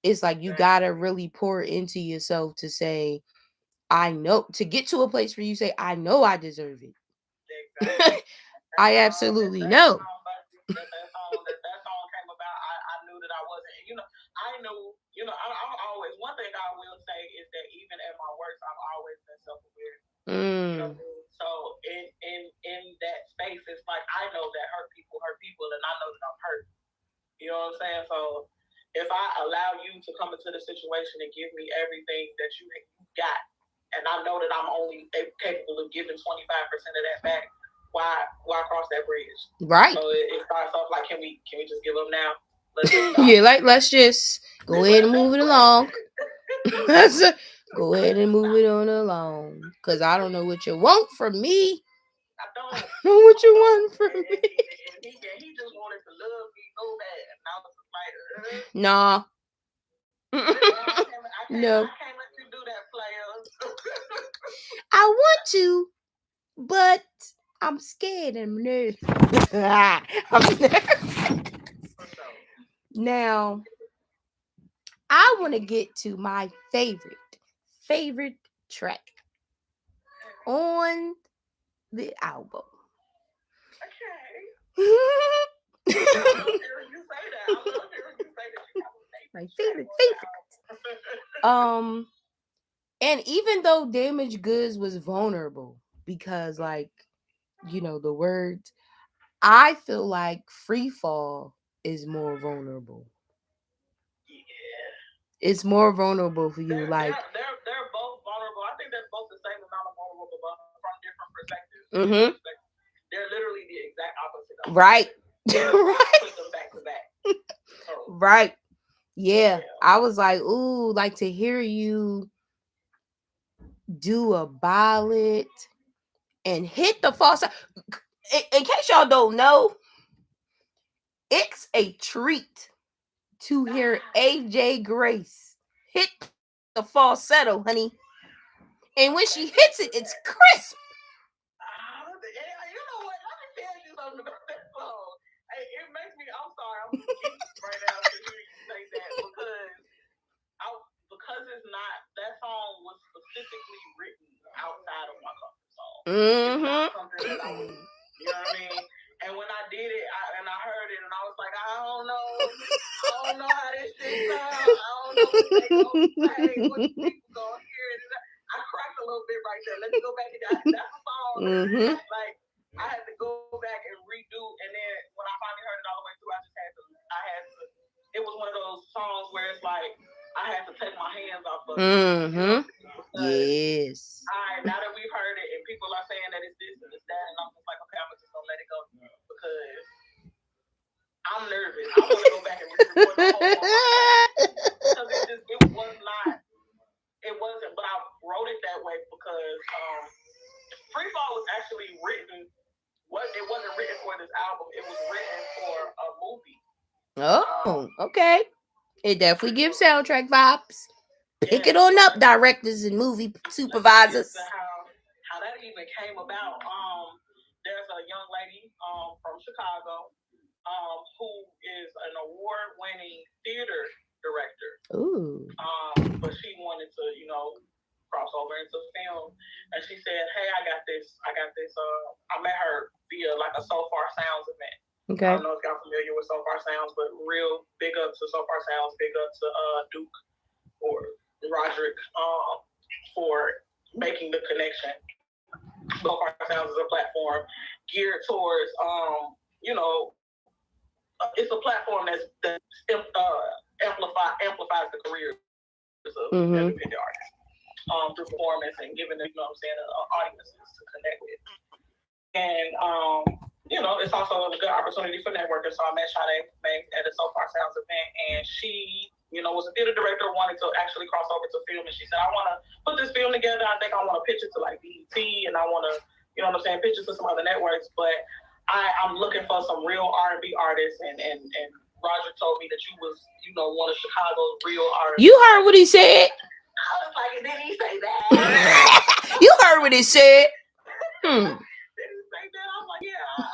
it's like you gotta really pour into yourself to say, I know, to get to a place where you say, I know I deserve it. Exactly. I absolutely know. That song came about. I knew that I wasn't. And, I knew. I'm always. One thing I will say is that even at my worst, I've always been self-aware. So in that space, it's like I know that hurt people, and I know that I'm hurt. You know what I'm saying? So if I allow you to come into the situation and give me everything that you got, and I know that I'm only capable of giving 25% of that back, why cross that bridge? Right. So it starts off like, can we just give up now? Yeah, like let's just go ahead and move it along. Let's go ahead and move it on along. Cause I don't know what you want from me. I don't know what you want from me. And he just wanted to love me so bad. And I was just like, nah. No. I can't let you do that, player. I want to, but I'm scared and nervous. I'm nervous. Now, I want to get to my favorite track on the album. Okay. I love hearing you say that. My favorite. And even though Damaged Goods was vulnerable, because like, the words, I feel like Free Fall is more vulnerable. Yeah. It's more vulnerable for you. They're both vulnerable. I think they're both the same amount of vulnerable, but from different perspectives. Mm-hmm. They're literally the exact opposite of right. Right. Put them back to back. So, right. Yeah. I was like, ooh, like to hear you do a ballad and hit the false. In case y'all don't know, it's a treat to hear AJ Grayce hit the falsetto, honey. And when she hits it, it's crisp. You know what? Let me tell you something about that song. Hey, it makes me. I'm sorry. I'm geek right now to hear you say that because it's not. That song was specifically written outside of my comfort zone. Mm-hmm. It's not something that I would. You know what I mean? And when I did it, I heard it, and I was like, I don't know how this shit sounds. I don't know what they gonna say. What people gonna hear it. I cracked a little bit right there. Let me go back to that. That's a song. Mm-hmm. Like I had to go back and redo, and then when I finally heard it all the way through, I had to. It was one of those songs where it's like I had to take my hands off of it. Mm-hmm. Yes. All right, now that we've heard it, and people are saying that it's this and it's that, and I'm just like, okay, I'm just gonna let it go because I'm nervous. I want to go back and re-record the whole song because it was not. It wasn't, but I wrote it that way because Free Fall was actually written. It wasn't written for this album. It was written for a movie. Oh, okay. It definitely gives soundtrack vibes. Pick it on up, directors and movie supervisors. How that even came about. There's a young lady from Chicago who is an award-winning theater director. Ooh. But she wanted to, cross over into film, and she said, "Hey, I got this. I met her via like a So Far Sounds event. Okay. I don't know if y'all familiar with So Far Sounds, but real big up to So Far Sounds, big up to Duke or Roderick. for making the connection. So Far Sounds is a platform geared towards, it's a platform amplifies the careers of independent artists through performance and giving them, audiences to connect with. And it's also a good opportunity for networking. So I met Sade at a So Far Sounds event, and she, was a theater director, wanted to actually cross over to film, and she said, "I want to put this film together. I think I want to pitch it to like BET, and I want to, pitch it to some other networks. But I'm looking for some real R&B artists, and Roger told me that you was, one of Chicago's real artists." You heard what he said. I was like, did he say that? You heard what he said. Did he say that? I was like, yeah, I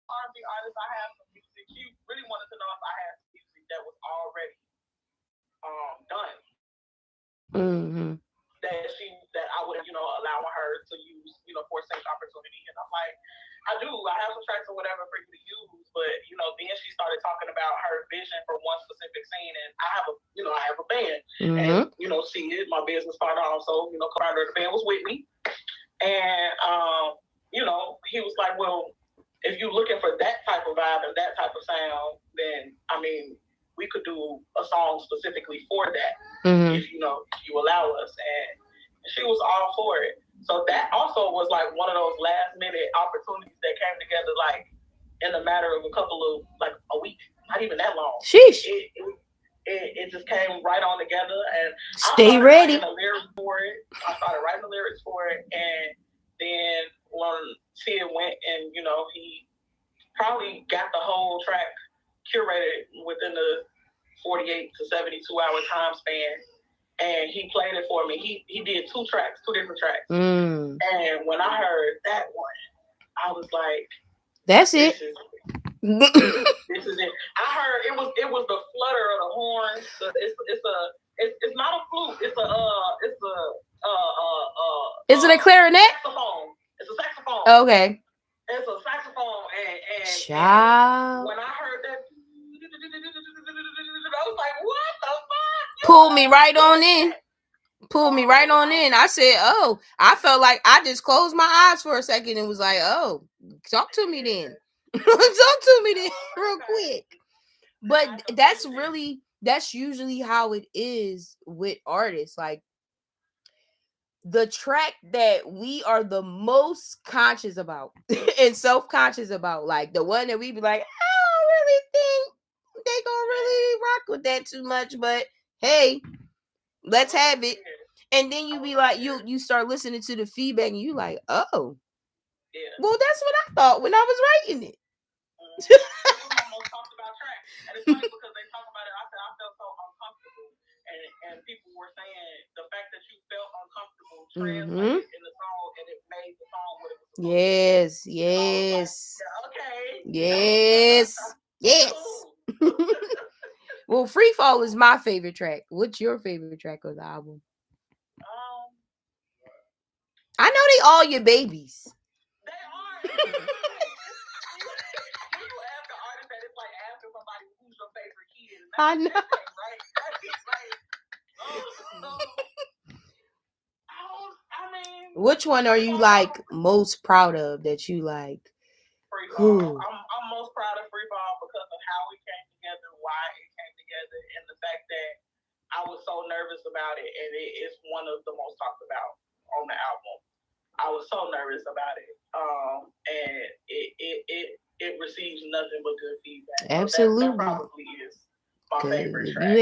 R&B artist. I have some music. She really wanted to know if I had some music that was already done. Mm-hmm. That I would, allowing her to use, for a safe opportunity. And I'm like, I do. I have some tracks or whatever for you to use. But, then she started talking about her vision for one specific scene. And I have a band. Mm-hmm. And, she is my business partner also, co-founder of the band was with me. And, he was like, well, if you're looking for that type of vibe and that type of sound, then, we could do a song specifically for that. Mm-hmm. If, you allow us. And she was all for it. So that also was like one of those last minute opportunities that came together like in a matter of a couple of like a week, not even that long. Sheesh. It just came right on together, and Stay ready. I started writing the lyrics for it, and then when Tia went and he probably got the whole track curated within the 48 to 72 hour time span. And he played it for me. He did two different tracks. Mm. And when I heard that one, I was like, "That's it." This is it. I heard it was the flutter of the horns. It's not a flute. Is it a clarinet? Saxophone. It's a saxophone. Okay. It's a saxophone, Child. And when I heard that, I was like, what the fuck? Pulled me right on in. I said, oh, I felt like I just closed my eyes for a second and was like, oh, talk to me then. Real quick. But that's usually how it is with artists. Like the track that we are the most conscious about and self-conscious about, like the one that we be like, I don't really think they gonna really rock with that too much, but hey, let's have it. And then you be like, you start listening to the feedback and you like, oh, well, that's what I thought when I was writing it. It was my most talked about track, and it's funny because they talk about it. I said I felt so uncomfortable, and people were saying the fact that you felt uncomfortable translated in the song, and it made the song what it was supposed to be. Yes. Okay. Yes. Well, Free Fall is my favorite track. What's your favorite track of the album? I know they all your babies. They are. You ask the artist that it's like asking somebody who's your favorite kid. I know. Right? That's just like, which one are you like most proud of that you like? Free Fall. I'm most proud of Free Fall because of how it came together, why it came together, and the fact that I was so nervous about it, and it is one of the most talked about on the album. I was so nervous about it, and it receives nothing but good feedback. Absolutely, so that probably is my favorite track.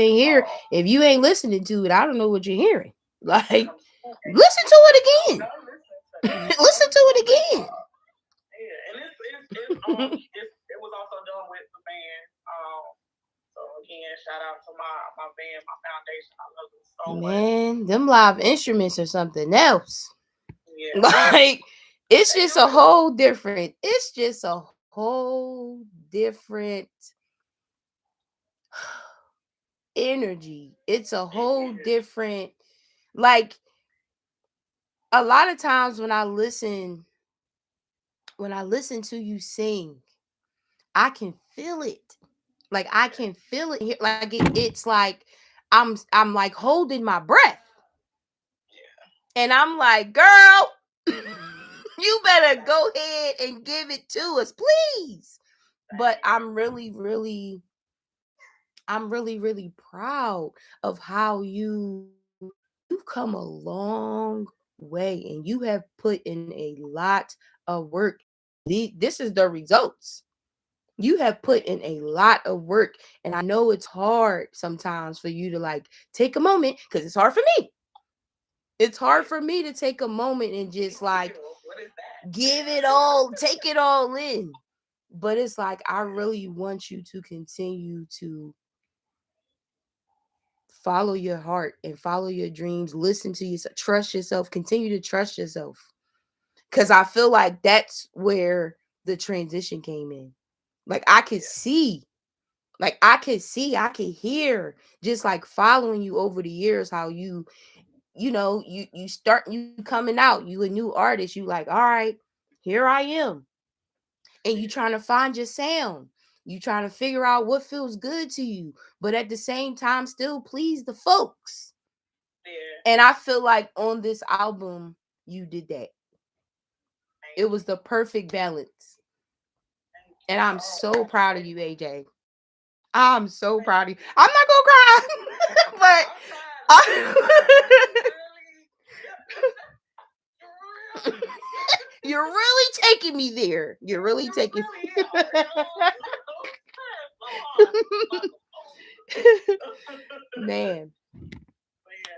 If you ain't listening to it, I don't know what you're hearing. Like, listen to it again. Listen to it again. Yeah, and it was also done with the band. So again, shout out to my band, my foundation. I love it so much. Man, them live instruments or something else. Yeah. Like, it's just a whole different. It's just a whole different energy. It's a whole different, like, a lot of times when I listen to you sing, I can feel it. Like, I can feel it here. Like it's like I'm like holding my breath. And I'm like, girl, you better go ahead and give it to us, please. But I'm really, really proud of how you've come a long way, and you have put in a lot of work. This is the results. You have put in a lot of work, and I know it's hard sometimes for you to like take a moment, because it's hard for me. It's hard for me to take a moment and just like give it all, take it all in. But it's like I really want you to continue to follow your heart and follow your dreams. Listen to yourself, trust yourself, continue to trust yourself. Cause I feel like that's where the transition came in. Like I could hear just like following you over the years how you coming out, you a new artist, you like, all right, here I am. And you trying to find your sound. You trying to figure out what feels good to you, but at the same time still please the folks. Yeah. And I feel like on this album you did that. It was the perfect balance. And I'm so proud of you, AJ. I'm so proud of you. I'm not gonna cry, but you're really taking me there. You're really taking man.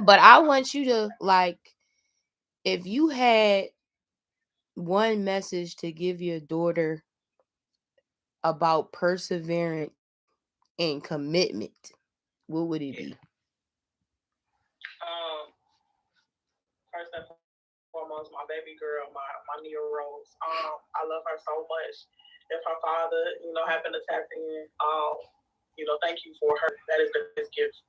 But I want you to like, if you had one message to give your daughter about perseverance and commitment, what would it be? First and foremost, my baby girl, my Nia Rose. I love her so much. If her father, happened to tap in, thank you for her. That is the best gift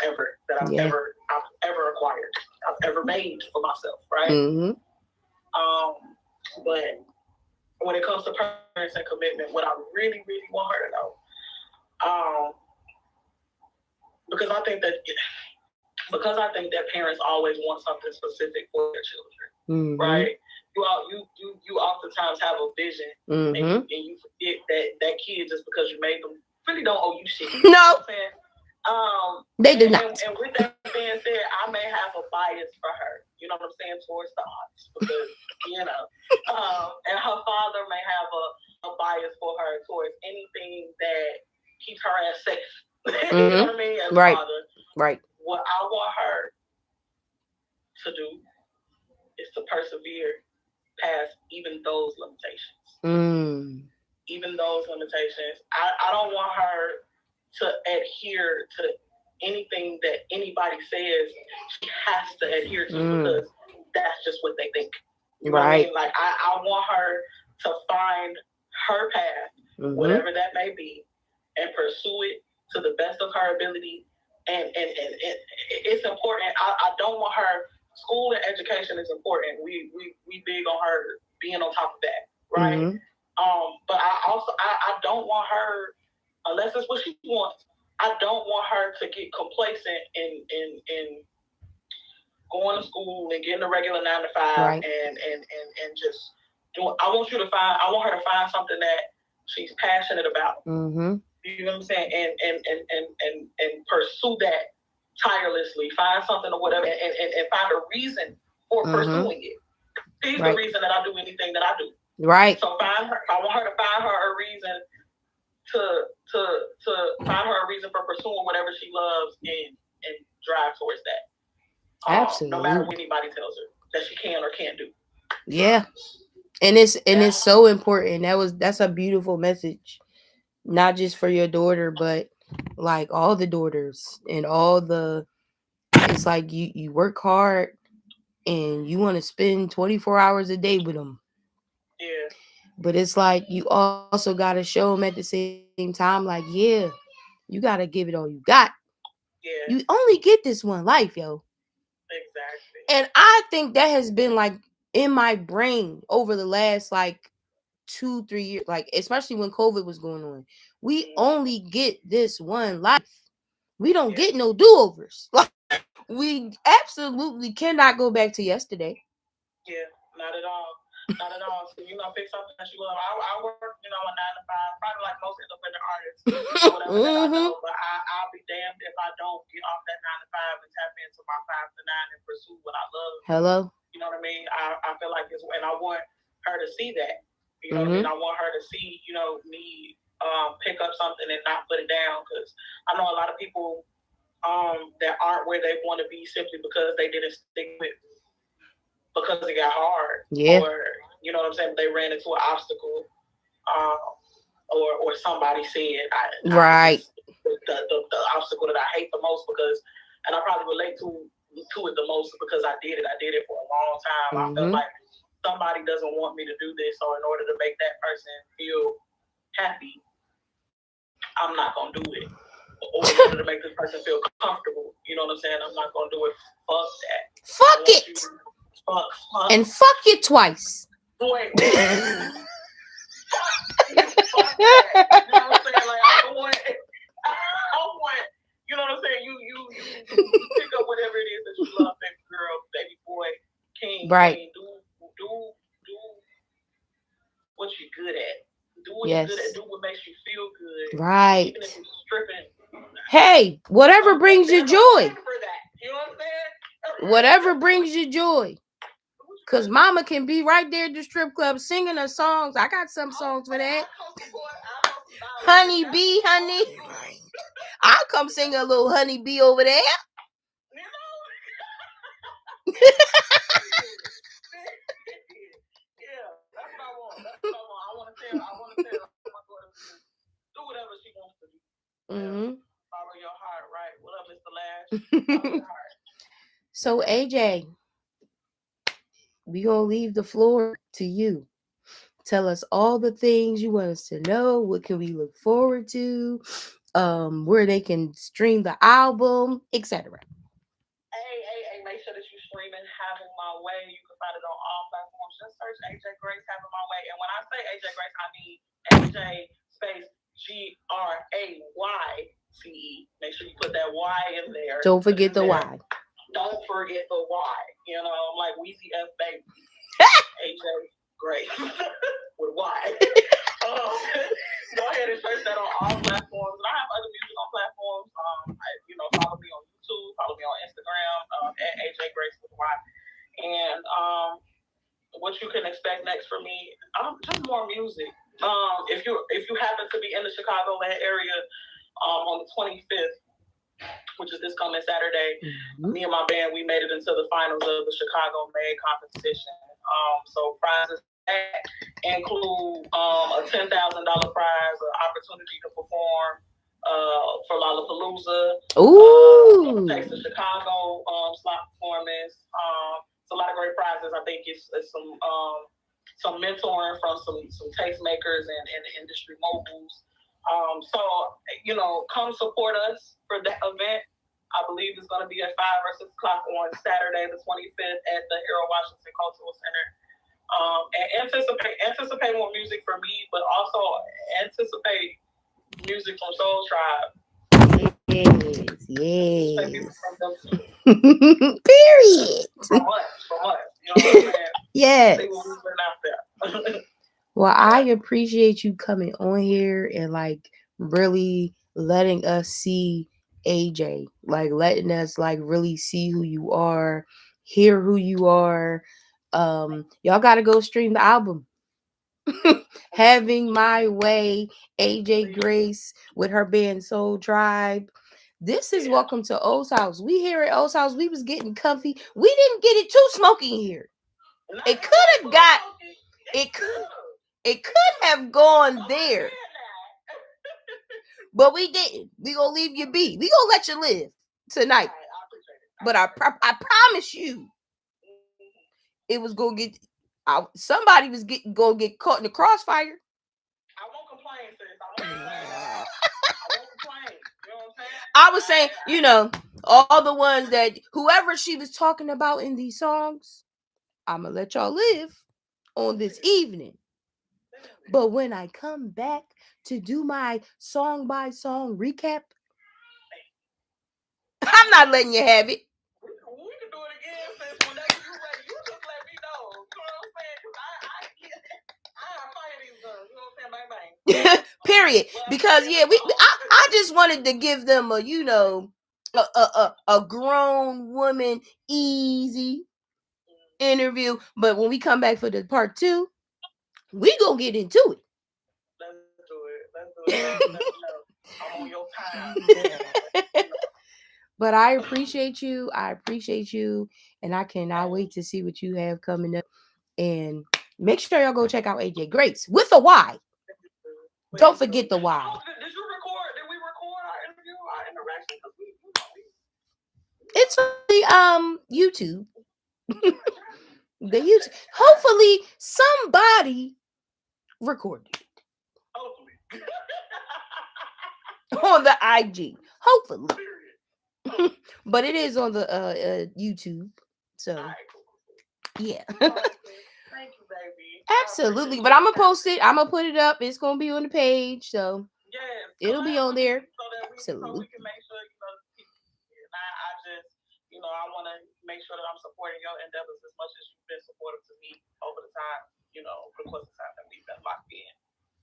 ever that I've ever acquired, I've ever made for myself, right? Mm-hmm. But when it comes to perseverance and commitment, what I really, really want her to know, because I think that parents always want something specific for their children, mm-hmm. right? You oftentimes have a vision, mm-hmm. and you forget that kid, just because you made them, really don't owe you shit. No, you know what I'm saying? They do not. And with that being said, I may have a bias for her. You know what I'm saying, towards the arts, because and her father may have a bias for her towards anything that keeps her ass safe. Mm-hmm. You know what I mean? As right. Father, right. What I want her to do is to persevere past even those limitations. Even those limitations. I don't want her to adhere to anything that anybody says she has to adhere to, because that's just what they think. You know right. what I mean? Like I want her to find her path, mm-hmm. whatever that may be, and pursue it to the best of her ability. And it's important. I don't want her. School and education is important. We big on her being on top of that, right? Mm-hmm. But I don't want her, unless it's what she wants, I don't want her to get complacent in going to school and getting a regular 9 to 5, right. and just doing. I want her to find something that she's passionate about. Mm-hmm. You know what I'm saying? And pursue that tirelessly. Find something or whatever, and find a reason for mm-hmm. pursuing it. She's right. the reason that I do anything that I do. Right. So I want her to find her a reason to find her a reason for pursuing whatever she loves, and drive towards that. Absolutely. No matter what anybody tells her that she can or can't do. Yeah. And it's so important. That's a beautiful message. Not just for your daughter, but like all the daughters and it's like you work hard and you want to spend 24 hours a day with them. Yeah. But it's like you also got to show them at the same time, like, yeah, you got to give it all you got. Yeah. You only get this one life, yo. Exactly. And I think that has been like in my brain over the last like 2-3 years, like especially when COVID was going on. We only get this one life. We don't get no do-overs. Like We absolutely cannot go back to yesterday. Yeah, not at all. Not at all. So pick something that you love. I work, a 9 to 5, probably like most independent artists or whatever that I Mm-hmm. know. But I'll be damned if I don't get off that 9 to 5 and tap into my 5 to 9 and pursue what I love. Hello. You know what I mean? I feel like it's, and I want her to see that. You know what I Mm-hmm. mean? I want her to see, me pick up something and not put it down, because I know a lot of people that aren't where they want to be simply because they didn't stick with, because it got hard, Yeah. or you know what I'm saying, they ran into an obstacle, um, or somebody said, I Right. just the obstacle that I hate the most, because, and I probably relate to it the most because I did it. I did it for a long time. I felt Mm-hmm. like somebody doesn't want me to do this, so in order to make that person feel happy, I'm not gonna do it. Or in order to make this person feel comfortable, you know what I'm saying? I'm not gonna do it. Fuck that. I Fuck want you. it. Fuck. And fuck you twice. Wait. Fuck that. You know what I'm saying? Like, I want, you know what I'm saying? You pick up whatever it is that you love, baby girl, baby boy, king, Right. queen. Do what you're good at. Do what you're Yes. good at. Do what makes you feel good. Right. Even if you're stripping. Hey, whatever brings you There's a joy. word for that. You know what I'm saying? Whatever brings you joy. Cause mama can be right there at the strip club singing her songs. I got some songs for that. Honey bee, honey. I'll come sing a little honey bee over there. Yeah, that's what I want. That's what I want. I want to tell my daughter to do whatever she wants to do. Mm-hmm. Follow your heart, right? What up, Mr. Lash? Follow your heart. So AJ, we gonna leave the floor to you. Tell us all the things you want us to know. What can we look forward to? Where they can stream the album, etc. Hey, make sure that you streaming Having My Way. You can find it on all platforms. Just search AJ Grayce Having My Way. And when I say AJ Grayce, I mean AJ space GRAYCE. Make sure you put that Y in there. Don't forget the Y. Don't forget the Y. Like Weezy F Baby. AJ Grayce with Y. Go ahead and search that on all platforms. And I have other music on platforms. Follow me on YouTube, follow me on Instagram at AJ Grayce with Y. And what you can expect next from me, just more music. If you happen to be in the Chicagoland area on the 25th, which is this coming Saturday, me and my band, we made it into the finals of the Chicago Made competition. So prizes include a $10,000 prize, an opportunity to perform for Lollapalooza. Ooh. Taste of Chicago slot performance. It's a lot of great prizes. I think it's some mentoring from some tastemakers and industry moguls. So come support us for that event. I believe it's going to be at 5 or 6 o'clock on Saturday, the 25th, at the Harold Washington Cultural Center. And anticipate more music from me, but also anticipate music from Soul Tribe. Yes. From them too. Period. From us. You know what I'm saying? Yes. See what we put out there. Well, I appreciate you coming on here and really letting us see AJ, letting us really see who you are, hear who you are. Y'all gotta go stream the album. Having My Way, AJ Grayce with her band Soul Tribe. This is Welcome to O's House. We here at O's House, we was getting comfy. We didn't get it too smoky here. It could have got it could have gone there. But we didn't. We gonna leave you be. We gonna let you live tonight. But I promise you, it was gonna get. Somebody was gonna get caught in the crossfire. I won't complain, sis. I won't complain. You know what I'm saying? I was saying, all the ones that whoever she was talking about in these songs, I'm gonna let y'all live on this evening. But when I come back to do my song by song recap, I'm not letting you have it. Period. Because I just wanted to give them a a grown woman easy interview. But when we come back for the part 2, we gonna get into it. Let's do it. Let's do it. Let me know. I'm on your time. But I appreciate you. I appreciate you. And I cannot wait to see what you have coming up. And make sure y'all go check out AJ Grayce with a Y. Don't forget the Y. Did you record? Did we record our interview, our interaction? Because it's on the YouTube. The YouTube. Hopefully somebody recorded it. Hopefully. On the IG. Hopefully. But it is on the YouTube. So yeah. Thank you, baby. Absolutely. But I'm gonna post it. I'm gonna put it up. It's gonna be on the page. So yeah, it'll be on there. So we can make sure, I just, I want to make sure that I'm supporting your endeavors as much as you've been supportive to me over the time, the course of time that we've been locked in.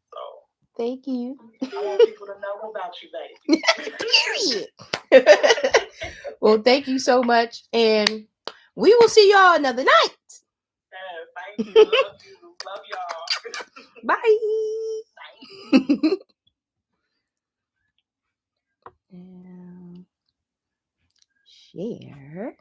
So thank you. I want people to know about you, baby. Period. Well, thank you so much, and we will see y'all another night. Thank you. Love you. Love y'all. Bye. Bye. Share.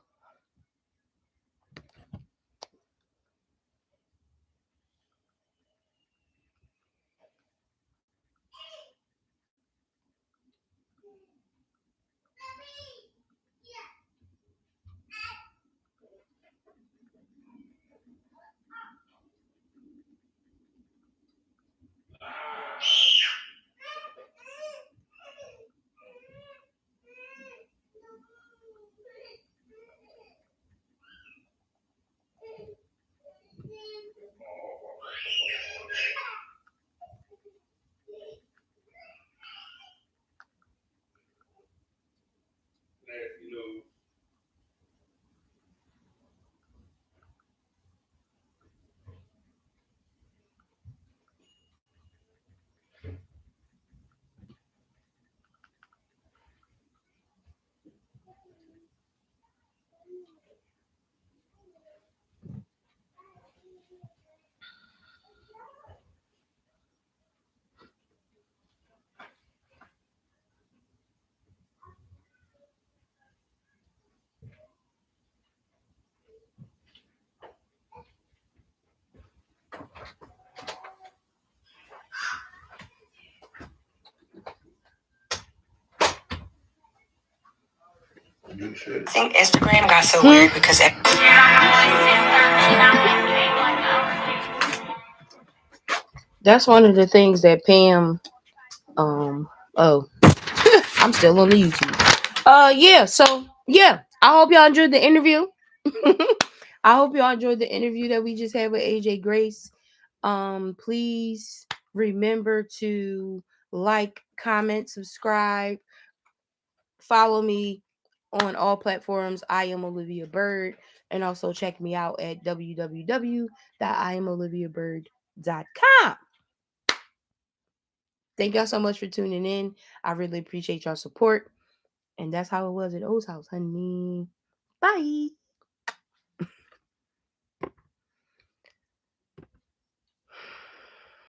I think Instagram got so weird because that's one of the things that Pam oh I'm still on the YouTube. Yeah, so yeah, I hope y'all enjoyed the interview. I hope y'all enjoyed the interview that we just had with AJ Grayce. Please remember to like, comment, subscribe, follow me on all platforms. I am Olivia Bird, and also check me out at www.iamoliviabird.com. Thank y'all so much for tuning in. I really appreciate y'all support. And that's how it was at O's house, honey. Bye.